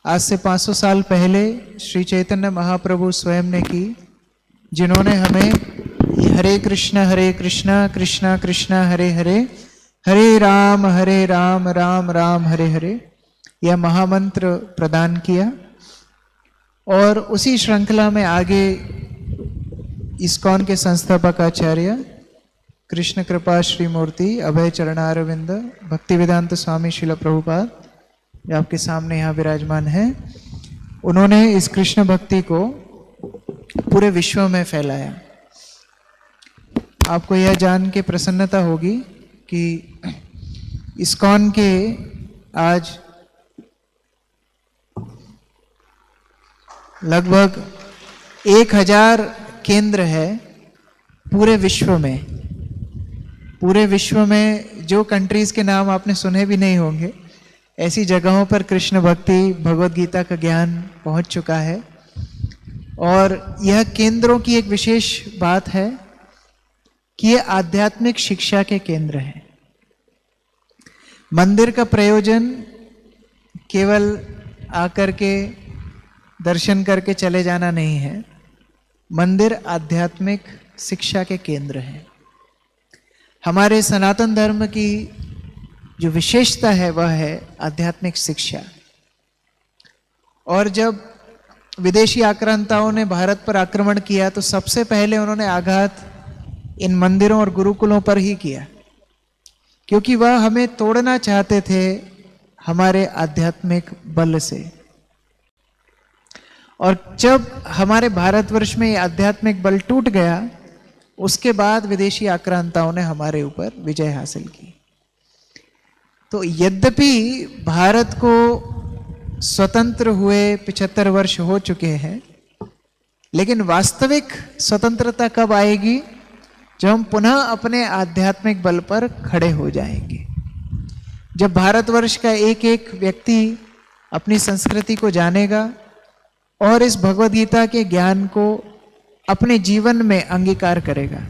आज से 500 साल पहले श्री चैतन्य महाप्रभु स्वयं ने की, जिन्होंने हमें हरे कृष्णा कृष्णा कृष्णा हरे हरे, हरे राम राम राम हरे हरे, यह महामंत्र प्रदान किया। और उसी श्रृंखला में आगे इस्कॉन के संस्थापक आचार्य कृष्ण कृपा श्री मूर्ति अभय चरणारविंद भक्तिवेदांत स्वामी शिल प्रभुपाद, जो आपके सामने यहाँ विराजमान हैं, उन्होंने इस कृष्ण भक्ति को पूरे विश्व में फैलाया। आपको यह जान के प्रसन्नता होगी कि इस्कॉन के आज लगभग 1000 केंद्र है पूरे विश्व में। पूरे विश्व में जो कंट्रीज के नाम आपने सुने भी नहीं होंगे, ऐसी जगहों पर कृष्ण भक्ति भगवत गीता का ज्ञान पहुंच चुका है। और यह केंद्रों की एक विशेष बात है कि ये आध्यात्मिक शिक्षा के केंद्र हैं। मंदिर का प्रयोजन केवल आकर के दर्शन करके चले जाना नहीं है, मंदिर आध्यात्मिक शिक्षा के केंद्र हैं। हमारे सनातन धर्म की जो विशेषता है वह है आध्यात्मिक शिक्षा। और जब विदेशी आक्रांताओं ने भारत पर आक्रमण किया तो सबसे पहले उन्होंने आघात इन मंदिरों और गुरुकुलों पर ही किया, क्योंकि वह हमें तोड़ना चाहते थे हमारे आध्यात्मिक बल से। और जब हमारे भारतवर्ष में ये आध्यात्मिक बल टूट गया, उसके बाद विदेशी आक्रांताओं ने हमारे ऊपर विजय हासिल की। तो यद्यपि भारत को स्वतंत्र हुए 75 वर्ष हो चुके हैं, लेकिन वास्तविक स्वतंत्रता कब आएगी? जब हम पुनः अपने आध्यात्मिक बल पर खड़े हो जाएंगे। जब भारतवर्ष का एक एक व्यक्ति अपनी संस्कृति को जानेगा और इस भगवद गीता के ज्ञान को अपने जीवन में अंगीकार करेगा,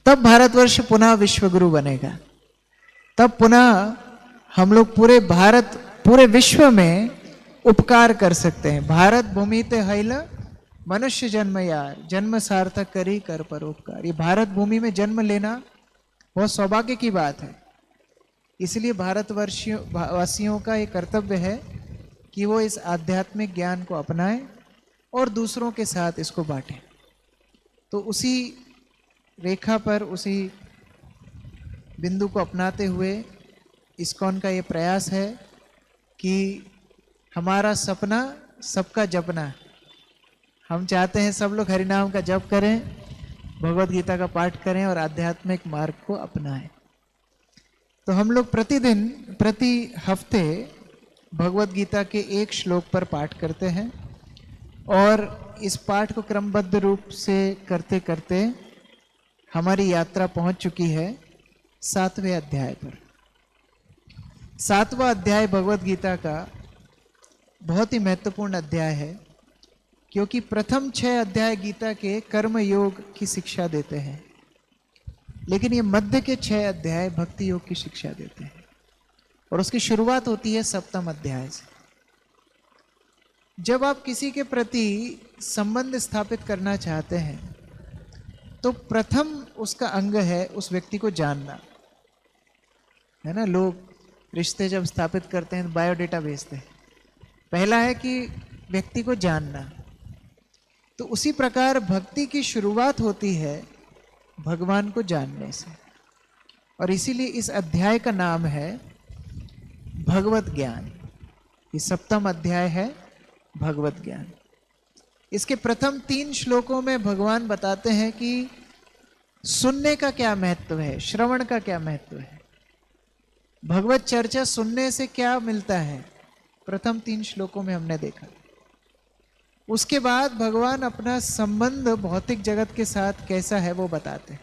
तब भारतवर्ष पुनः विश्वगुरु बनेगा। तब पुनः हम लोग पूरे विश्व में उपकार कर सकते हैं। भारत भूमि ते हैल मनुष्य जन्म यार, जन्म सार्थक करी कर परोपकार। ये भारत भूमि में जन्म लेना बहुत सौभाग्य की बात है। इसलिए भारतवासियों का ये कर्तव्य है कि वो इस आध्यात्मिक ज्ञान को अपनाएं और दूसरों के साथ इसको बांटें। तो उसी रेखा पर, उसी बिंदु को अपनाते हुए इस्कॉन का ये प्रयास है कि हमारा सपना सबका जपना। हम चाहते हैं सब लोग हरिनाम का जप करें, भगवद गीता का पाठ करें और आध्यात्मिक मार्ग को अपनाएं। तो हम लोग प्रतिदिन, प्रति हफ्ते भगवद गीता के एक श्लोक पर पाठ करते हैं और इस पाठ को क्रमबद्ध रूप से करते करते हमारी यात्रा पहुंच चुकी है 7वें अध्याय पर। 7वां अध्याय भगवद गीता का बहुत ही महत्वपूर्ण अध्याय है, क्योंकि प्रथम 6 अध्याय गीता के कर्म योग की शिक्षा देते हैं, लेकिन ये मध्य के 6 अध्याय भक्ति योग की शिक्षा देते हैं। और उसकी शुरुआत होती है 7वें अध्याय से। जब आप किसी के प्रति संबंध स्थापित करना चाहते हैं तो प्रथम उसका अंग है उस व्यक्ति को जानना, है ना। लोग रिश्ते जब स्थापित करते हैं तो बायोडेटा भेजते हैं। पहला है कि व्यक्ति को जानना। तो उसी प्रकार भक्ति की शुरुआत होती है भगवान को जानने से। और इसीलिए इस अध्याय का नाम है भगवत ज्ञान। ये 7वां अध्याय है भगवत ज्ञान। इसके प्रथम 3 श्लोकों में भगवान बताते हैं कि सुनने का क्या महत्व है, श्रवण का क्या महत्व है, भगवत चर्चा सुनने से क्या मिलता है। प्रथम 3 श्लोकों में हमने देखा। उसके बाद भगवान अपना संबंध भौतिक जगत के साथ कैसा है वो बताते हैं।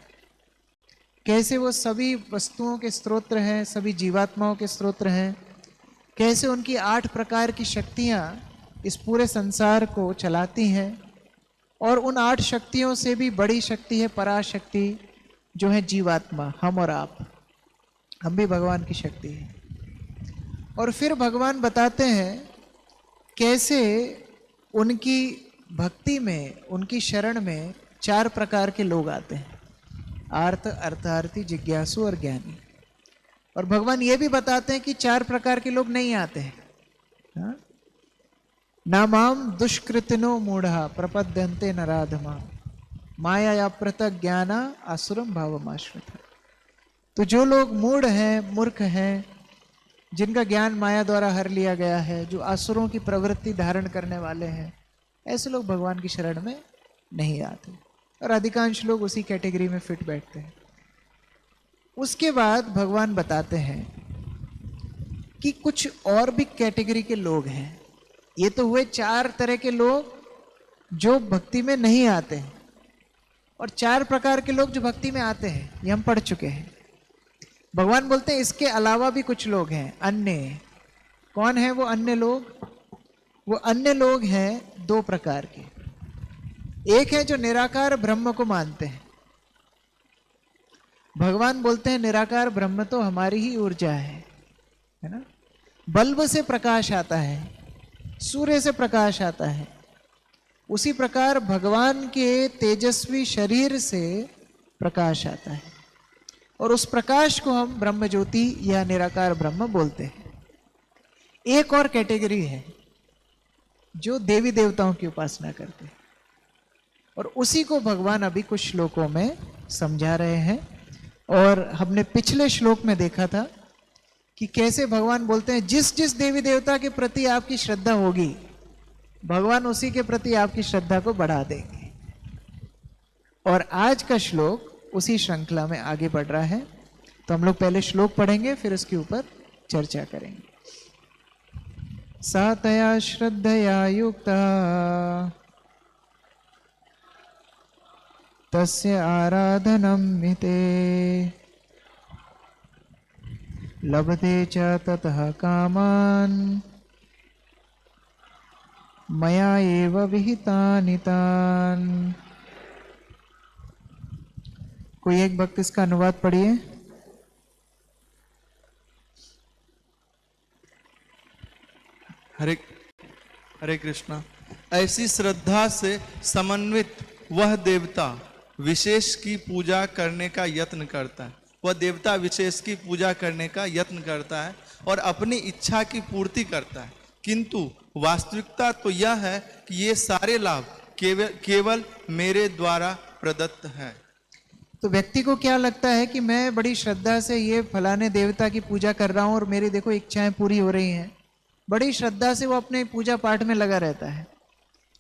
कैसे वो सभी वस्तुओं के स्रोत हैं, सभी जीवात्माओं के स्रोत हैं, कैसे उनकी 8 प्रकार की शक्तियाँ इस पूरे संसार को चलाती हैं। और उन 8 शक्तियों से भी बड़ी शक्ति है पराशक्ति, जो है जीवात्मा, हम और आप, हम भी भगवान की शक्ति है। और फिर भगवान बताते हैं कैसे उनकी भक्ति में, उनकी शरण में 4 प्रकार के लोग आते हैं, आर्त, अर्थार्थी, जिज्ञासु और ज्ञानी। और भगवान ये भी बताते हैं कि 4 प्रकार के लोग नहीं आते हैं। हाँ? नामाम दुष्कृतिनो मूढ़ा प्रपद्यन्ते नराधमा माया या पृथक ज्ञाना आसुरम भावमाश्रिता। तो जो लोग मूढ़ हैं, मूर्ख हैं, जिनका ज्ञान माया द्वारा हर लिया गया है, जो आसुरों की प्रवृत्ति धारण करने वाले हैं, ऐसे लोग भगवान की शरण में नहीं आते। और अधिकांश लोग उसी कैटेगरी में फिट बैठते हैं। उसके बाद भगवान बताते हैं कि कुछ और भी कैटेगरी के लोग हैं। ये तो हुए 4 तरह के लोग जो भक्ति में नहीं आते हैं, और 4 प्रकार के लोग जो भक्ति में आते हैं, ये हम पढ़ चुके हैं। भगवान बोलते हैं इसके अलावा भी कुछ लोग हैं अन्य। कौन है वो अन्य लोग? वो अन्य लोग हैं 2 प्रकार के। एक है जो निराकार ब्रह्म को मानते हैं। भगवान बोलते हैं निराकार ब्रह्म तो हमारी ही ऊर्जा है ना। बल्ब से प्रकाश आता है, सूर्य से प्रकाश आता है, उसी प्रकार भगवान के तेजस्वी शरीर से प्रकाश आता है, और उस प्रकाश को हम ब्रह्म ज्योति या निराकार ब्रह्म बोलते हैं। एक और कैटेगरी है जो देवी देवताओं की उपासना करते हैं, और उसी को भगवान अभी कुछ श्लोकों में समझा रहे हैं। और हमने पिछले श्लोक में देखा था कि कैसे भगवान बोलते हैं जिस जिस देवी देवता के प्रति आपकी श्रद्धा होगी, भगवान उसी के प्रति आपकी श्रद्धा को बढ़ा देंगे। और आज का श्लोक उसी श्रृंखला में आगे बढ़ रहा है। तो हम लोग पहले श्लोक पढ़ेंगे, फिर उसके ऊपर चर्चा करेंगे। सा तया श्रद्धया युक्ता तस्य आराधनं मिते लभते च ततः कामान् मया एव विहितानि तान्। कोई एक भक्त इसका अनुवाद पढ़िए। हरे हरे कृष्णा। ऐसी श्रद्धा से समन्वित वह देवता विशेष की पूजा करने का यत्न करता है। वह देवता विशेष की पूजा करने का यत्न करता है और अपनी इच्छा की पूर्ति करता है, किंतु वास्तविकता तो यह है कि ये सारे लाभ केवल मेरे द्वारा प्रदत्त हैं। तो व्यक्ति को क्या लगता है कि मैं बड़ी श्रद्धा से ये फलाने देवता की पूजा कर रहा हूं और मेरी देखो इच्छाएं पूरी हो रही हैं। बड़ी श्रद्धा से वो अपने पूजा पाठ में लगा रहता है,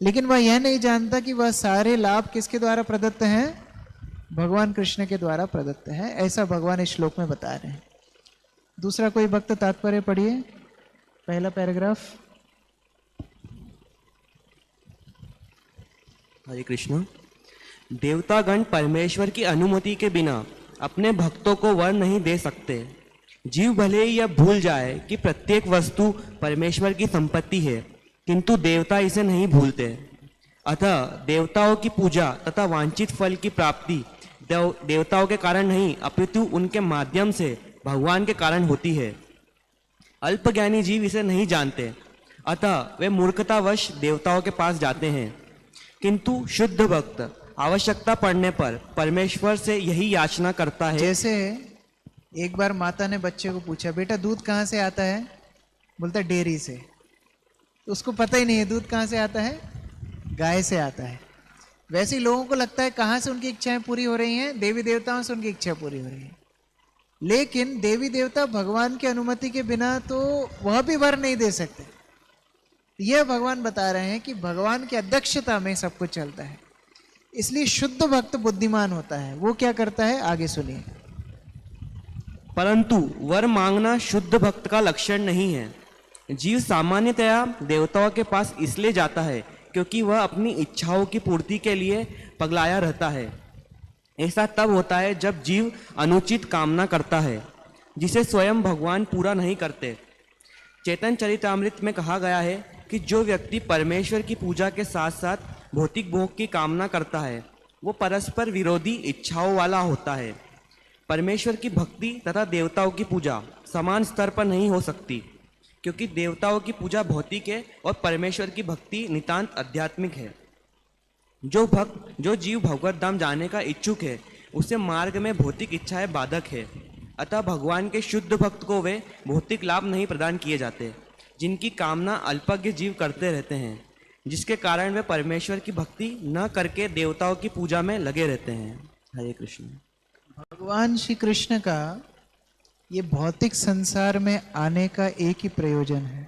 लेकिन वह यह नहीं जानता कि वह सारे लाभ किसके द्वारा प्रदत्त हैं? भगवान कृष्ण के द्वारा प्रदत्त है। ऐसा भगवान इस श्लोक में बता रहे हैं। दूसरा कोई भक्त तात्पर्य पढ़िए, पहला पैराग्राफ। हरे कृष्ण। देवतागण परमेश्वर की अनुमति के बिना अपने भक्तों को वर नहीं दे सकते। जीव भले ही यह भूल जाए कि प्रत्येक वस्तु परमेश्वर की संपत्ति है, किंतु देवता इसे नहीं भूलते। अतः देवताओं की पूजा तथा वांछित फल की प्राप्ति देवताओं के कारण नहीं, अपितु उनके माध्यम से भगवान के कारण होती है। अल्पज्ञानी जीव इसे नहीं जानते, अतः वे मूर्खतावश देवताओं के पास जाते हैं। किंतु शुद्ध भक्त आवश्यकता पड़ने पर परमेश्वर से यही याचना करता है। जैसे एक बार माता ने बच्चे को पूछा, बेटा दूध कहाँ से आता है? बोलता डेयरी से। तो उसको पता ही नहीं है दूध कहाँ से आता है, गाय से आता है। वैसे ही लोगों को लगता है कहाँ से उनकी इच्छाएं पूरी हो रही हैं, देवी देवताओं से उनकी इच्छा पूरी हो रही है। लेकिन देवी देवता भगवान की अनुमति के बिना तो वह भी वर नहीं दे सकते। यह भगवान बता रहे हैं कि भगवान की अध्यक्षता में सब कुछ चलता है। इसलिए शुद्ध भक्त बुद्धिमान होता है। वो क्या करता है, आगे सुनिए। परंतु वर मांगना शुद्ध भक्त का लक्षण नहीं है। जीव सामान्यतया देवताओं के पास इसलिए जाता है क्योंकि वह अपनी इच्छाओं की पूर्ति के लिए पगलाया रहता है। ऐसा तब होता है जब जीव अनुचित कामना करता है, जिसे स्वयं भगवान पूरा नहीं करते। चैतन्य चरितामृत में कहा गया है कि जो व्यक्ति परमेश्वर की पूजा के साथ साथ भौतिक भोग की कामना करता है, वो परस्पर विरोधी इच्छाओं वाला होता है। परमेश्वर की भक्ति तथा देवताओं की पूजा समान स्तर पर नहीं हो सकती, क्योंकि देवताओं की पूजा भौतिक है और परमेश्वर की भक्ति नितांत आध्यात्मिक है। जो जीव भगवत धाम जाने का इच्छुक है, उसे मार्ग में भौतिक इच्छाएं बाधक है। अतः भगवान के शुद्ध भक्त को वे भौतिक लाभ नहीं प्रदान किए जाते, जिनकी कामना अल्पज्ञ जीव करते रहते हैं, जिसके कारण वे परमेश्वर की भक्ति न करके देवताओं की पूजा में लगे रहते हैं। हरे कृष्ण। भगवान श्री कृष्ण का ये भौतिक संसार में आने का एक ही प्रयोजन है,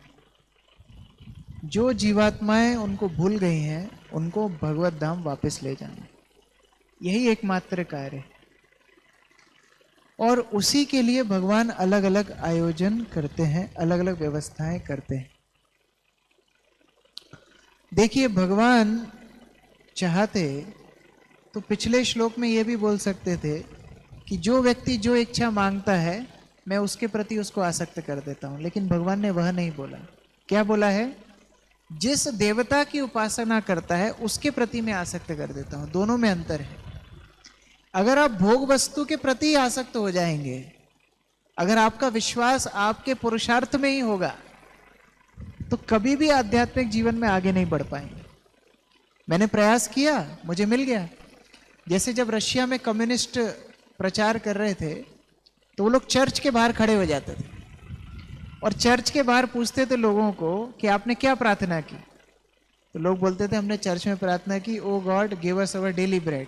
जो जीवात्माएं उनको भूल गई हैं उनको भगवत धाम वापस ले जाना, यही एकमात्र कार्य है। और उसी के लिए भगवान अलग अलग आयोजन करते हैं, अलग अलग व्यवस्थाएं करते हैं। देखिए, भगवान चाहते तो पिछले श्लोक में ये भी बोल सकते थे कि जो व्यक्ति जो इच्छा मांगता है मैं उसके प्रति उसको आसक्त कर देता हूं, लेकिन भगवान ने वह नहीं बोला। क्या बोला है? जिस देवता की उपासना करता है उसके प्रति मैं आसक्त कर देता हूं। दोनों में अंतर है। अगर आप भोग वस्तु के प्रति आसक्त हो जाएंगे, अगर आपका विश्वास आपके पुरुषार्थ में ही होगा, तो कभी भी आध्यात्मिक जीवन में आगे नहीं बढ़ पाएंगे। मैंने प्रयास किया, मुझे मिल गया। जैसे जब रशिया में कम्युनिस्ट प्रचार कर रहे थे तो वो लोग चर्च के बाहर खड़े हो जाते थे और चर्च के बाहर पूछते थे लोगों को कि आपने क्या प्रार्थना की। तो लोग बोलते थे हमने चर्च में प्रार्थना की, O God give us our daily bread,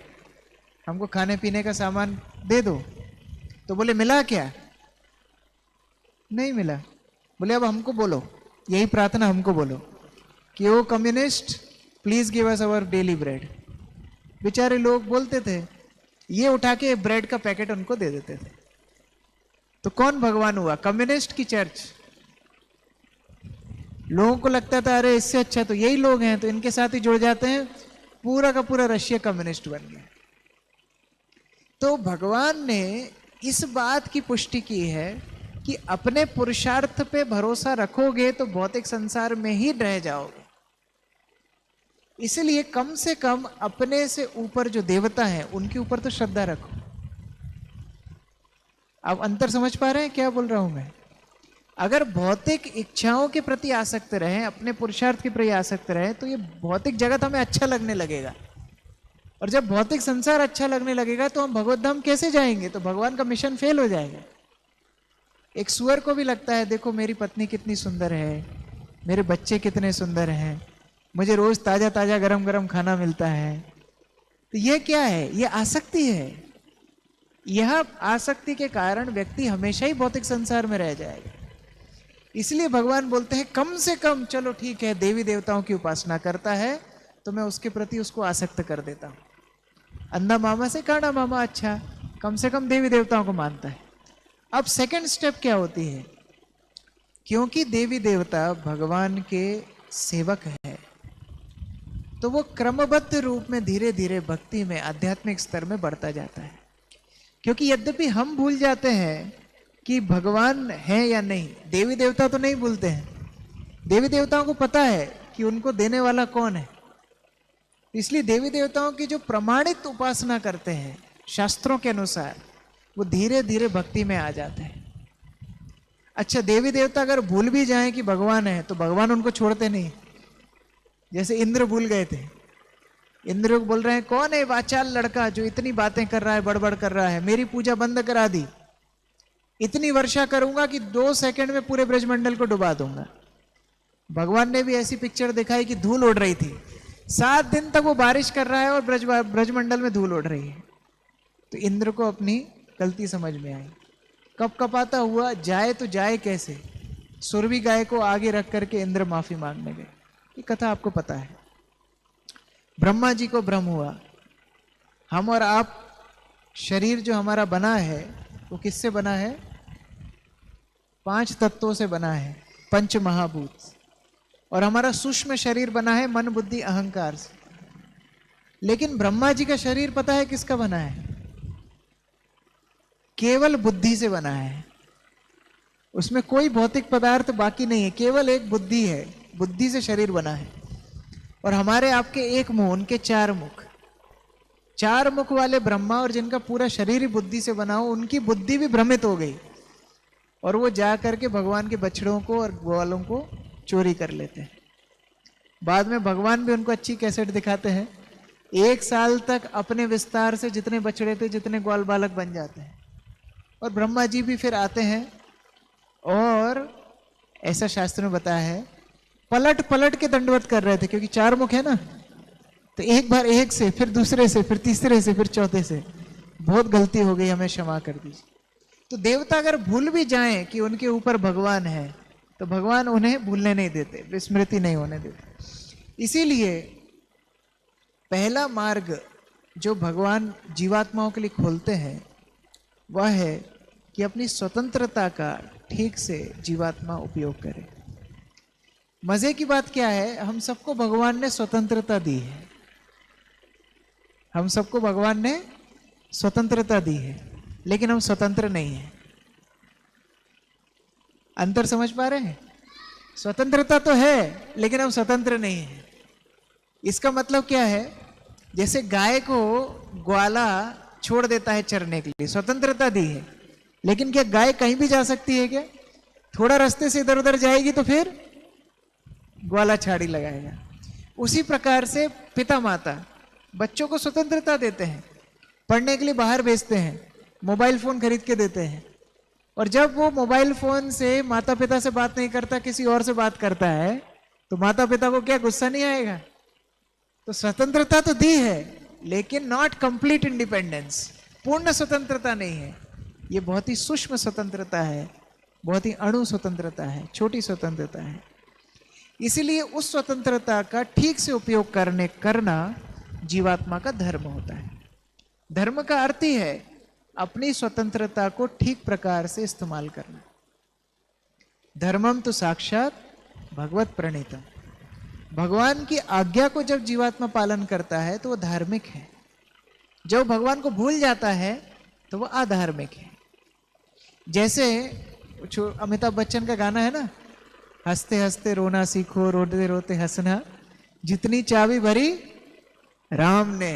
हमको खाने पीने का सामान दे दो। तो बोले मिला क्या? नहीं मिला। बोले अब हमको बोलो, यही प्रार्थना हमको बोलो कि O communist please give us our daily bread. बेचारे लोग बोलते थे, ये उठा के ब्रेड का पैकेट उनको दे देते थे। तो कौन भगवान हुआ? कम्युनिस्ट की चर्च। लोगों को लगता था अरे इससे अच्छा तो यही लोग हैं, तो इनके साथ ही जुड़ जाते हैं, पूरा का पूरा रशिया कम्युनिस्ट बन गया। तो भगवान ने इस बात की पुष्टि की है कि अपने पुरुषार्थ पे भरोसा रखोगे तो भौतिक संसार में ही रह जाओगे। इसलिए कम से कम अपने से ऊपर जो देवता हैं उनके ऊपर तो श्रद्धा रखो। आप अंतर समझ पा रहे हैं क्या बोल रहा हूं मैं? अगर भौतिक इच्छाओं के प्रति आसक्त रहें, अपने पुरुषार्थ के प्रति आसक्त रहें, तो ये भौतिक जगत हमें अच्छा लगने लगेगा। और जब भौतिक संसार अच्छा लगने लगेगा तो हम भगवत धाम कैसे जाएंगे? तो भगवान का मिशन फेल हो जाएगा। एक सुअर को भी लगता है देखो मेरी पत्नी कितनी सुंदर है, मेरे बच्चे कितने सुंदर हैं, मुझे रोज ताजा ताजा गरम गरम खाना मिलता है। तो यह क्या है? यह आसक्ति है। यह आसक्ति के कारण व्यक्ति हमेशा ही भौतिक संसार में रह जाएगा। इसलिए भगवान बोलते हैं कम से कम चलो ठीक है, देवी देवताओं की उपासना करता है तो मैं उसके प्रति उसको आसक्त कर देता हूं। अंधा मामा से काना मामा अच्छा, कम से कम देवी देवताओं को मानता है। अब सेकंड स्टेप क्या होती है? क्योंकि देवी देवता भगवान के सेवक है तो वो क्रमबद्ध रूप में धीरे धीरे भक्ति में आध्यात्मिक स्तर में बढ़ता जाता है। क्योंकि यद्यपि हम भूल जाते हैं कि भगवान है या नहीं, देवी देवता तो नहीं भूलते हैं। देवी देवताओं को पता है कि उनको देने वाला कौन है। इसलिए देवी देवताओं की जो प्रमाणित उपासना करते हैं शास्त्रों के अनुसार, वो धीरे धीरे भक्ति में आ जाते हैं। अच्छा, देवी देवता अगर भूल भी जाएं कि भगवान है तो भगवान उनको छोड़ते नहीं। जैसे इंद्र भूल गए थे, इंद्र को बोल रहे हैं कौन है वाचाल लड़का जो इतनी बातें कर रहा है, बड़बड़ कर रहा है, मेरी पूजा बंद करा दी, इतनी वर्षा करूंगा कि 2 सेकंड में पूरे ब्रजमंडल को डुबा दूंगा। भगवान ने भी ऐसी पिक्चर दिखाई कि धूल उड़ रही थी, 7 दिन तक वो बारिश कर रहा है और ब्रजमंडल में धूल उड़ रही है। तो इंद्र को अपनी गलती समझ में आई, कब कपाता हुआ जाए तो जाए कैसे, सुरभि गाय को आगे रख करके इंद्र माफी मांगने गए। ये कथा आपको पता है। ब्रह्मा जी को भ्रम हुआ, हम और आप शरीर जो हमारा बना है वो किससे बना है? 5 तत्वों से बना है, पंच महाभूत। और हमारा सूक्ष्म शरीर बना है मन बुद्धि अहंकार से। लेकिन ब्रह्मा जी का शरीर पता है किसका बना है? केवल बुद्धि से बना है। उसमें कोई भौतिक पदार्थ बाकी नहीं है, केवल एक बुद्धि है, बुद्धि से शरीर बना है। और हमारे आपके एक मुंह, उनके 4 मुख। 4 मुख वाले ब्रह्मा और जिनका पूरा शरीर ही बुद्धि से बना हो, उनकी बुद्धि भी भ्रमित हो गई। और वो जा करके भगवान के बछड़ों को और ग्वालों को चोरी कर लेते हैं। बाद में भगवान भी उनको अच्छी कैसेट दिखाते हैं। 1 साल तक अपने विस्तार से जितने बछड़े थे, जितने ग्वाल बालक बन जाते हैं। और ब्रह्मा जी भी फिर आते हैं और ऐसा शास्त्र में बताया है, पलट पलट के दंडवत कर रहे थे, क्योंकि 4 मुख है ना, तो एक बार एक से, फिर दूसरे से, फिर तीसरे से, फिर चौथे से, बहुत गलती हो गई, हमें क्षमा कर दीजिए। तो देवता अगर भूल भी जाएं कि उनके ऊपर भगवान है, तो भगवान उन्हें भूलने नहीं देते, विस्मृति नहीं होने देते। इसीलिए पहला मार्ग जो भगवान जीवात्माओं के लिए खोलते हैं वह है कि अपनी स्वतंत्रता का ठीक से जीवात्मा उपयोग करे। मजे की बात क्या है, हम सबको भगवान ने स्वतंत्रता दी है। हम सबको भगवान ने स्वतंत्रता दी है, लेकिन हम स्वतंत्र नहीं हैं। अंतर समझ पा रहे हैं? स्वतंत्रता तो है, लेकिन हम स्वतंत्र नहीं हैं। इसका मतलब क्या है, जैसे गाय को ग्वाला छोड़ देता है चरने के लिए, स्वतंत्रता दी है, लेकिन क्या गाय कहीं भी जा सकती है क्या? थोड़ा रास्ते से इधर उधर जाएगी तो फिर ग्वाला छाड़ी लगाएगा। उसी प्रकार से पिता माता बच्चों को स्वतंत्रता देते हैं, पढ़ने के लिए बाहर भेजते हैं, मोबाइल फोन खरीद के देते हैं, और जब वो मोबाइल फोन से माता पिता से बात नहीं करता, किसी और से बात करता है, तो माता पिता को क्या गुस्सा नहीं आएगा? तो स्वतंत्रता तो दी है, लेकिन नॉट कंप्लीट इंडिपेंडेंस, पूर्ण स्वतंत्रता नहीं है। ये बहुत ही सूक्ष्म स्वतंत्रता है, बहुत ही अणु स्वतंत्रता है, छोटी स्वतंत्रता है। इसीलिए उस स्वतंत्रता का ठीक से उपयोग करना जीवात्मा का धर्म होता है। धर्म का अर्थ ही है अपनी स्वतंत्रता को ठीक प्रकार से इस्तेमाल करना। धर्मम तो साक्षात भगवत प्रणीतम। भगवान की आज्ञा को जब जीवात्मा पालन करता है तो वो धार्मिक है। जब भगवान को भूल जाता है तो वो अधार्मिक है। जैसे अमिताभ बच्चन का गाना है ना, हंसते हंसते रोना सीखो, रोते रोते हंसना, जितनी चाबी भरी राम ने।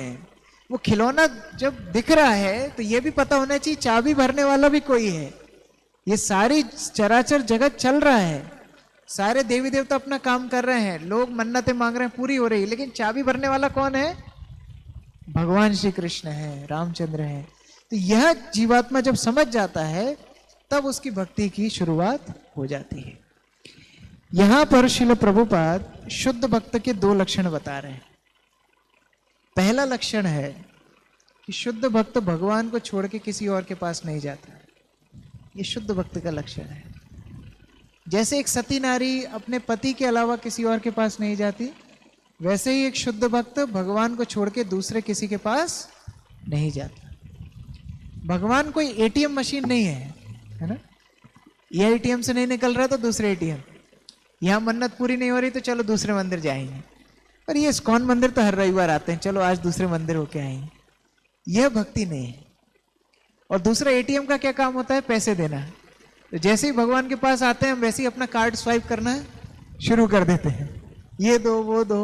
वो खिलौना जब दिख रहा है तो ये भी पता होना चाहिए चाबी भरने वाला भी कोई है। ये सारी चराचर जगत चल रहा है, सारे देवी देवता अपना काम कर रहे हैं, लोग मन्नतें मांग रहे हैं, पूरी हो रही है, लेकिन चाबी भरने वाला कौन है? भगवान श्री कृष्ण है, रामचंद्र है। तो यह जीवात्मा जब समझ जाता है तब उसकी भक्ति की शुरुआत हो जाती है। यहां पर श्रील प्रभुपाद शुद्ध भक्त के 2 लक्षण बता रहे हैं। पहला लक्षण है कि शुद्ध भक्त भगवान को छोड़ के किसी और के पास नहीं जाता। ये शुद्ध भक्त का लक्षण है। जैसे एक सती नारी अपने पति के अलावा किसी और के पास नहीं जाती, वैसे ही एक शुद्ध भक्त भगवान को छोड़ के दूसरे किसी के पास नहीं जाता। भगवान कोई एटीएम मशीन नहीं है ना? यह एटीएम से नहीं निकल रहा तो दूसरे एटीएम, यहां मन्नत पूरी नहीं हो रही तो चलो दूसरे मंदिर जाएंगे, पर ये इस्कॉन मंदिर तो हर रविवार आते हैं, चलो आज दूसरे मंदिर होके आएंगे। यह भक्ति नहीं है। और दूसरा एटीएम का क्या काम होता है? पैसे देना। तो जैसे ही भगवान के पास आते हैं हम वैसे ही अपना कार्ड स्वाइप करना शुरू कर देते हैं, ये दो वो दो।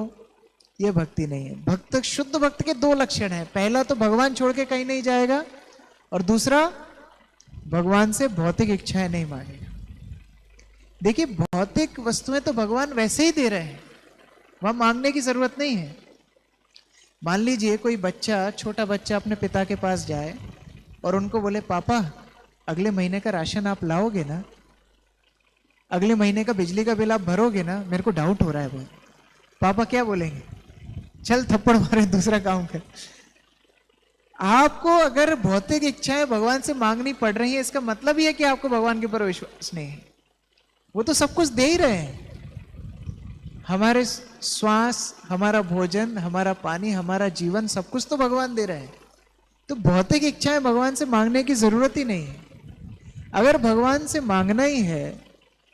ये भक्ति नहीं है। भक्त, शुद्ध भक्त के 2 लक्षण हैं। पहला तो भगवान छोड़ के कहीं नहीं जाएगा, और दूसरा भगवान से भौतिक इच्छाएं नहीं मांगेगा। देखिए, भौतिक वस्तुएं तो भगवान वैसे ही दे रहे हैं, वहां मांगने की जरूरत नहीं है। मान लीजिए कोई बच्चा, छोटा बच्चा अपने पिता के पास जाए और उनको बोले, पापा अगले महीने का राशन आप लाओगे ना, अगले महीने का बिजली का बिल आप भरोगे ना, मेरे को डाउट हो रहा है बहुत। पापा क्या बोलेंगे? चल थप्पड़ मारे, दूसरा काम कर। आपको अगर भौतिक इच्छाएं भगवान से मांगनी पड़ रही है, इसका मतलब ही है कि आपको भगवान के ऊपर विश्वास नहीं है। वो तो सब कुछ दे ही रहे हैं। हमारे श्वास, हमारा भोजन, हमारा पानी, हमारा जीवन, सब कुछ तो भगवान दे रहे हैं। तो भौतिक इच्छाएं भगवान से मांगने की जरूरत ही नहीं है। अगर भगवान से मांगना ही है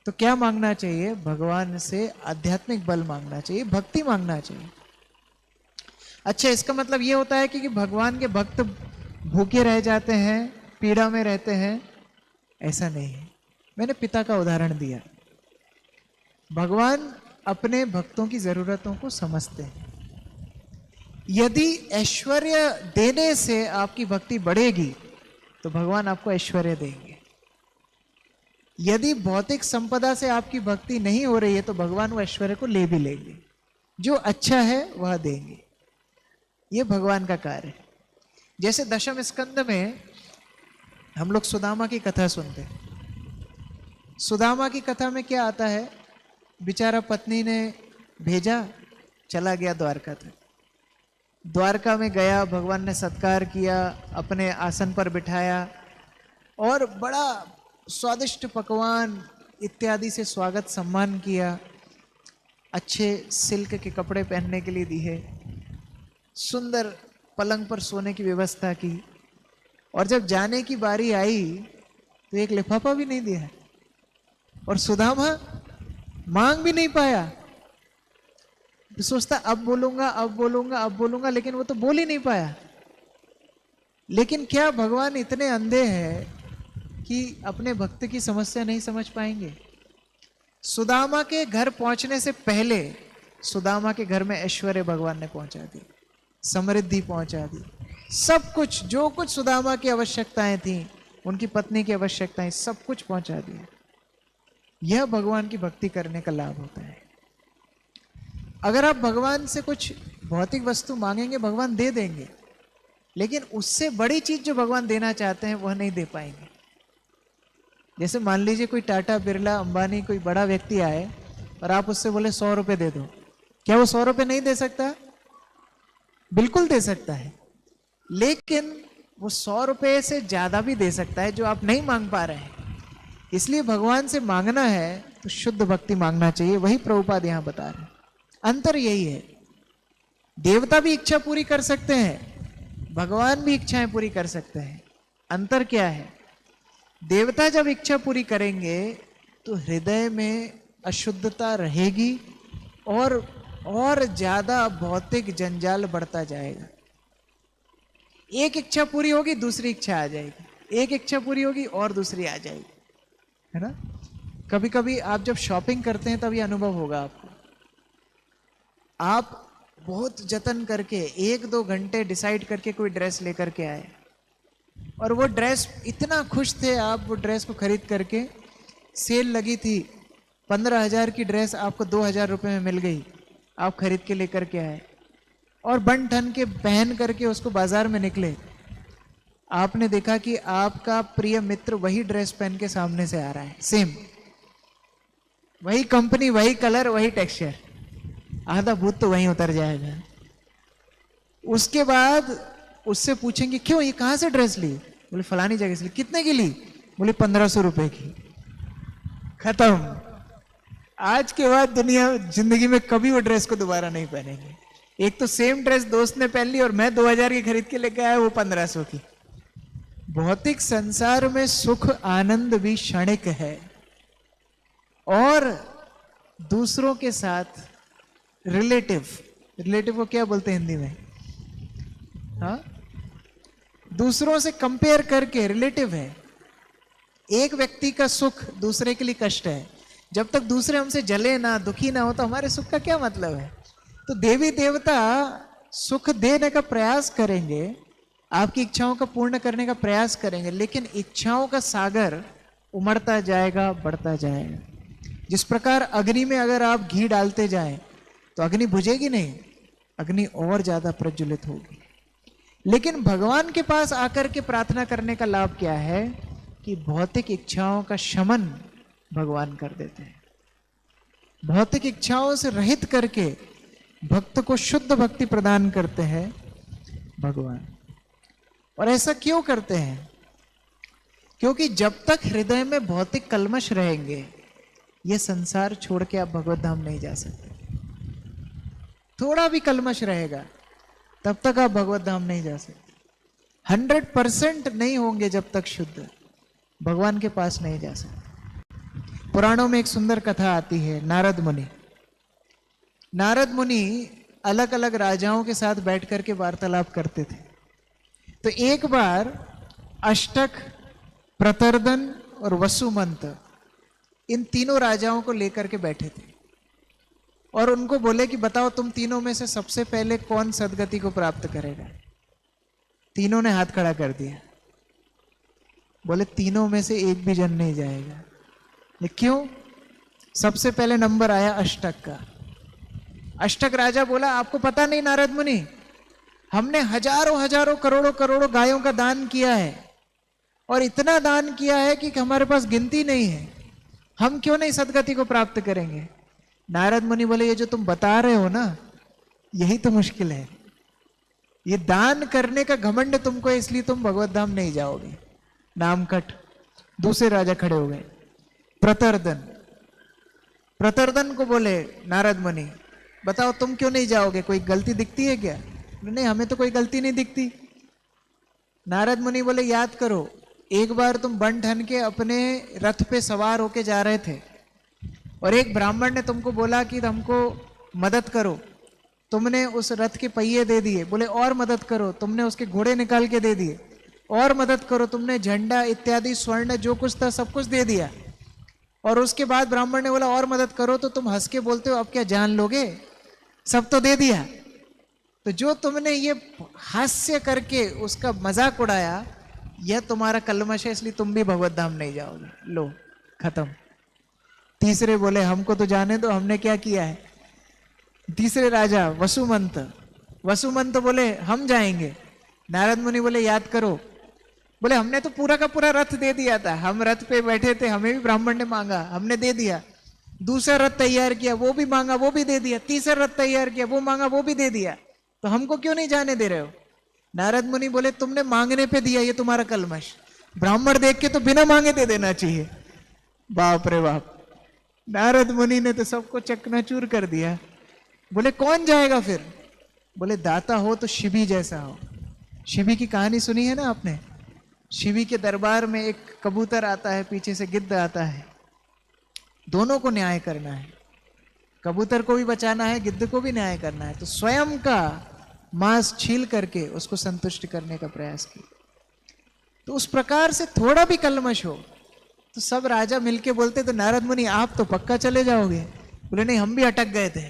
तो क्या मांगना चाहिए? भगवान से आध्यात्मिक बल मांगना चाहिए, भक्ति मांगना चाहिए। अच्छा, इसका मतलब ये होता है कि भगवान के भक्त भूखे रह जाते हैं, पीड़ा में रहते हैं? ऐसा नहीं है। मैंने पिता का उदाहरण दिया। भगवान अपने भक्तों की जरूरतों को समझते हैं। यदि ऐश्वर्य देने से आपकी भक्ति बढ़ेगी तो भगवान आपको ऐश्वर्य देंगे। यदि भौतिक संपदा से आपकी भक्ति नहीं हो रही है तो भगवान वो ऐश्वर्य को ले भी लेंगे, जो अच्छा है वह देंगे। ये भगवान का कार्य है। जैसे दशम स्कंद में हम लोग सुदामा की कथा सुनते हैं। सुदामा की कथा में क्या आता है, बेचारा पत्नी ने भेजा, चला गया द्वारका तक। द्वारका में गया, भगवान ने सत्कार किया, अपने आसन पर बिठाया और बड़ा स्वादिष्ट पकवान इत्यादि से स्वागत सम्मान किया, अच्छे सिल्क के कपड़े पहनने के लिए दिए, सुंदर पलंग पर सोने की व्यवस्था की। और जब जाने की बारी आई तो एक लिफाफा भी नहीं दिया और सुदामा मांग भी नहीं पाया। तो सोचता अब बोलूंगा, अब बोलूंगा, अब बोलूंगा, लेकिन वो तो बोल ही नहीं पाया। लेकिन क्या भगवान इतने अंधे हैं कि अपने भक्त की समस्या नहीं समझ पाएंगे? सुदामा के घर पहुंचने से पहले सुदामा के घर में ऐश्वर्य भगवान ने पहुंचा दी, समृद्धि पहुंचा दी, सब कुछ, जो कुछ सुदामा की आवश्यकताएं थी, उनकी पत्नी की आवश्यकताएं, सब कुछ पहुंचा दिया। यह भगवान की भक्ति करने का लाभ होता है। अगर आप भगवान से कुछ भौतिक वस्तु मांगेंगे, भगवान दे देंगे, लेकिन उससे बड़ी चीज जो भगवान देना चाहते हैं वह नहीं दे पाएंगे। जैसे मान लीजिए कोई टाटा, बिरला, अंबानी, कोई बड़ा व्यक्ति आए और आप उससे बोले 100 रुपए दे दो, क्या वो 100 रुपए नहीं दे सकता? बिल्कुल दे सकता है, लेकिन वो 100 रुपए से ज्यादा भी दे सकता है जो आप नहीं मांग पा रहे हैं। इसलिए भगवान से मांगना है तो शुद्ध भक्ति मांगना चाहिए। वही प्रभुपाद यहां बता रहे हैं। अंतर यही है, देवता भी इच्छा पूरी कर सकते हैं, भगवान भी इच्छाएं पूरी कर सकते हैं। अंतर क्या है? देवता जब इच्छा पूरी करेंगे तो हृदय में अशुद्धता रहेगी और ज्यादा भौतिक जंजाल बढ़ता जाएगा। एक इच्छा पूरी होगी, दूसरी इच्छा आ जाएगी, एक इच्छा पूरी होगी और दूसरी आ जाएगी, है ना? कभी कभी आप जब शॉपिंग करते हैं तब ये अनुभव होगा आपको। आप बहुत जतन करके 1-2 घंटे डिसाइड करके कोई ड्रेस लेकर के आए और वो ड्रेस, इतना खुश थे आप वो ड्रेस को खरीद करके, सेल लगी थी, 15,000 की ड्रेस आपको 2,000 रुपये में मिल गई, आप खरीद के लेकर के आए और बन ठन के पहन करके उसको बाजार में निकले। आपने देखा कि आपका प्रिय मित्र वही ड्रेस पहन के सामने से आ रहा है, सेम वही कंपनी, वही कलर, वही टेक्सचर, आधा भूत तो वहीं उतर जाएगा। उसके बाद उससे पूछेंगे क्यों, ये कहां से ड्रेस ली? बोले फलानी जगह से ली। कितने की ली? बोले 1500 रुपए की। खत्म। आज के बाद दुनिया जिंदगी में कभी वो ड्रेस को दोबारा नहीं पहनेंगे। एक तो सेम ड्रेस दोस्त ने पहन ली और मैं 2000 की खरीद के लेके आया, वो 1500 की। भौतिक संसार में सुख आनंद भी क्षणिक है और दूसरों के साथ रिलेटिव को क्या बोलते हैं हिंदी में? हाँ, दूसरों से कंपेयर करके रिलेटिव है। एक व्यक्ति का सुख दूसरे के लिए कष्ट है। जब तक दूसरे हमसे जले ना, दुखी ना हो, तो हमारे सुख का क्या मतलब है? तो देवी देवता सुख देने का प्रयास करेंगे, आपकी इच्छाओं का पूर्ण करने का प्रयास करेंगे, लेकिन इच्छाओं का सागर उमड़ता जाएगा, बढ़ता जाएगा। जिस प्रकार अग्नि में अगर आप घी डालते जाएं तो अग्नि बुझेगी नहीं, अग्नि और ज्यादा प्रज्वलित होगी। लेकिन भगवान के पास आकर के प्रार्थना करने का लाभ क्या है कि भौतिक इच्छाओं का शमन भगवान कर देते हैं। भौतिक इच्छाओं से रहित करके भक्त को शुद्ध भक्ति प्रदान करते हैं भगवान। और ऐसा क्यों करते हैं? क्योंकि जब तक हृदय में भौतिक कल्मश रहेंगे, यह संसार छोड़ के आप भगवत धाम नहीं जा सकते। थोड़ा भी कल्मश रहेगा तब तक आप भगवत धाम नहीं जा सकते। 100% नहीं होंगे जब तक शुद्ध, भगवान के पास नहीं जा सकते। पुराणों में एक सुंदर कथा आती है, नारद मुनि। नारद मुनि अलग अलग राजाओं के साथ बैठ करके वार्तालाप करते थे। तो एक बार अष्टक, प्रतर्दन और वसुमंत, इन तीनों राजाओं को लेकर के बैठे थे और उनको बोले कि बताओ तुम तीनों में से सबसे पहले कौन सदगति को प्राप्त करेगा? तीनों ने हाथ खड़ा कर दिया। बोले तीनों में से एक भी जन नहीं जाएगा। ये क्यों? सबसे पहले नंबर आया अष्टक का। अष्टक राजा बोला, आपको पता नहीं नारद मुनि, हमने हजारों हजारों करोड़ों करोड़ों गायों का दान किया है, और इतना दान किया है कि हमारे पास गिनती नहीं है, हम क्यों नहीं सदगति को प्राप्त करेंगे? नारद मुनि बोले, ये जो तुम बता रहे हो ना, यही तो मुश्किल है। ये दान करने का घमंड तुमको है, इसलिए तुम भगवत धाम नहीं जाओगे। नाम कट। दूसरे राजा खड़े हो गए, प्रतरदन। प्रतरदन को बोले नारद मुनि, बताओ तुम क्यों नहीं जाओगे, कोई गलती दिखती है क्या? नहीं, हमें तो कोई गलती नहीं दिखती। नारद मुनि बोले, याद करो, एक बार तुम बन ठन के अपने रथ पे सवार होके जा रहे थे, और एक ब्राह्मण ने तुमको बोला कि हमको मदद करो, तुमने उस रथ के पहिए दे दिए। बोले और मदद करो, तुमने उसके घोड़े निकाल के दे दिए। और मदद करो, तुमने झंडा इत्यादि स्वर्ण जो कुछ था सब कुछ दे दिया। और उसके बाद ब्राह्मण ने बोला और मदद करो, तो तुम हंस के बोलते हो अब क्या जान लोगे, सब तो दे दिया। तो जो तुमने ये हास्य करके उसका मजाक उड़ाया, यह तुम्हारा कलमश है, इसलिए तुम भी भगवत धाम नहीं जाओगे। लो, खत्म। तीसरे बोले, हमको तो जाने दो, हमने क्या किया है। तीसरे राजा वसुमंत। वसुमंत बोले, हम जाएंगे। नारद मुनि बोले, याद करो, बोले हमने तो पूरा का पूरा रथ दे दिया था, हम रथ पे बैठे थे, हमें भी ब्राह्मण ने मांगा, हमने दे दिया। दूसरा रथ तैयार किया, वो भी मांगा, वो भी दे दिया। तीसरा रथ तैयार किया, वो मांगा, वो भी दे दिया। तो हमको क्यों नहीं जाने दे रहे हो? नारद मुनि बोले, तुमने मांगने पे दिया, ये तुम्हारा कलमश। ब्राह्मण देख के तो बिना मांगे दे देना चाहिए। बाप रे बाप, नारद मुनि ने तो सबको चकनाचूर कर दिया। बोले कौन जाएगा फिर? बोले दाता हो तो शिवी जैसा हो। शिवी की कहानी सुनी है ना आपने? शिवी के दरबार में एक कबूतर आता है, पीछे से गिद्ध आता है, दोनों को न्याय करना है, कबूतर को भी बचाना है, गिद्ध को भी न्याय करना है। तो स्वयं का मांस छील करके उसको संतुष्ट करने का प्रयास किया। तो उस प्रकार से थोड़ा भी कलमश हो तो सब राजा मिलके बोलते, तो नारद मुनि आप तो पक्का चले जाओगे। बोले नहीं, हम भी अटक गए थे।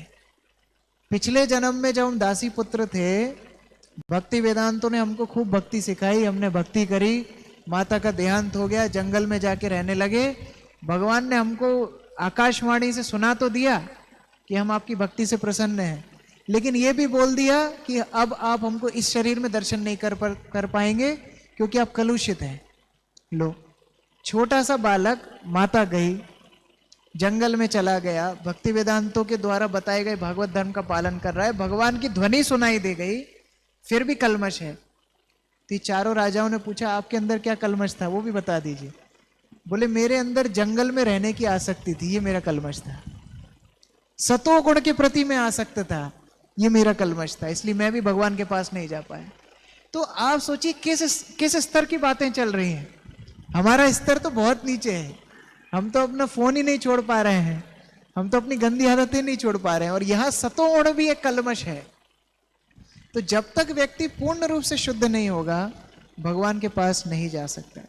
पिछले जन्म में जब हम दासी पुत्र थे, भक्ति वेदांतों ने हमको खूब भक्ति सिखाई, हमने भक्ति करी, माता का देहांत हो गया, जंगल में जाके रहने लगे। भगवान ने हमको आकाशवाणी से सुना तो दिया कि हम आपकी भक्ति से प्रसन्न हैं, लेकिन ये भी बोल दिया कि अब आप हमको इस शरीर में दर्शन नहीं कर पाएंगे क्योंकि आप कलुषित हैं। लो, छोटा सा बालक, माता गई, जंगल में चला गया, भक्ति वेदांतों के द्वारा बताए गए भागवत धर्म का पालन कर रहा है, भगवान की ध्वनि सुनाई दे गई, फिर भी कलमश है। तो चारों राजाओं ने पूछा आपके अंदर क्या कलमश था, वो भी बता दीजिए। बोले मेरे अंदर जंगल में रहने की आसक्ति थी, ये मेरा कलमश था। सतो गुण के प्रति मैं आसक्त था, ये मेरा कलमश था, इसलिए मैं भी भगवान के पास नहीं जा पाया। तो आप सोचिए किस स्तर की बातें चल रही हैं। हमारा स्तर तो बहुत नीचे है, हम तो अपना फोन ही नहीं छोड़ पा रहे हैं, हम तो अपनी गंदी आदतें नहीं छोड़ पा रहे हैं, और यहां सतोगुण भी एक कलमश है। तो जब तक व्यक्ति पूर्ण रूप से शुद्ध नहीं होगा, भगवान के पास नहीं जा सकता।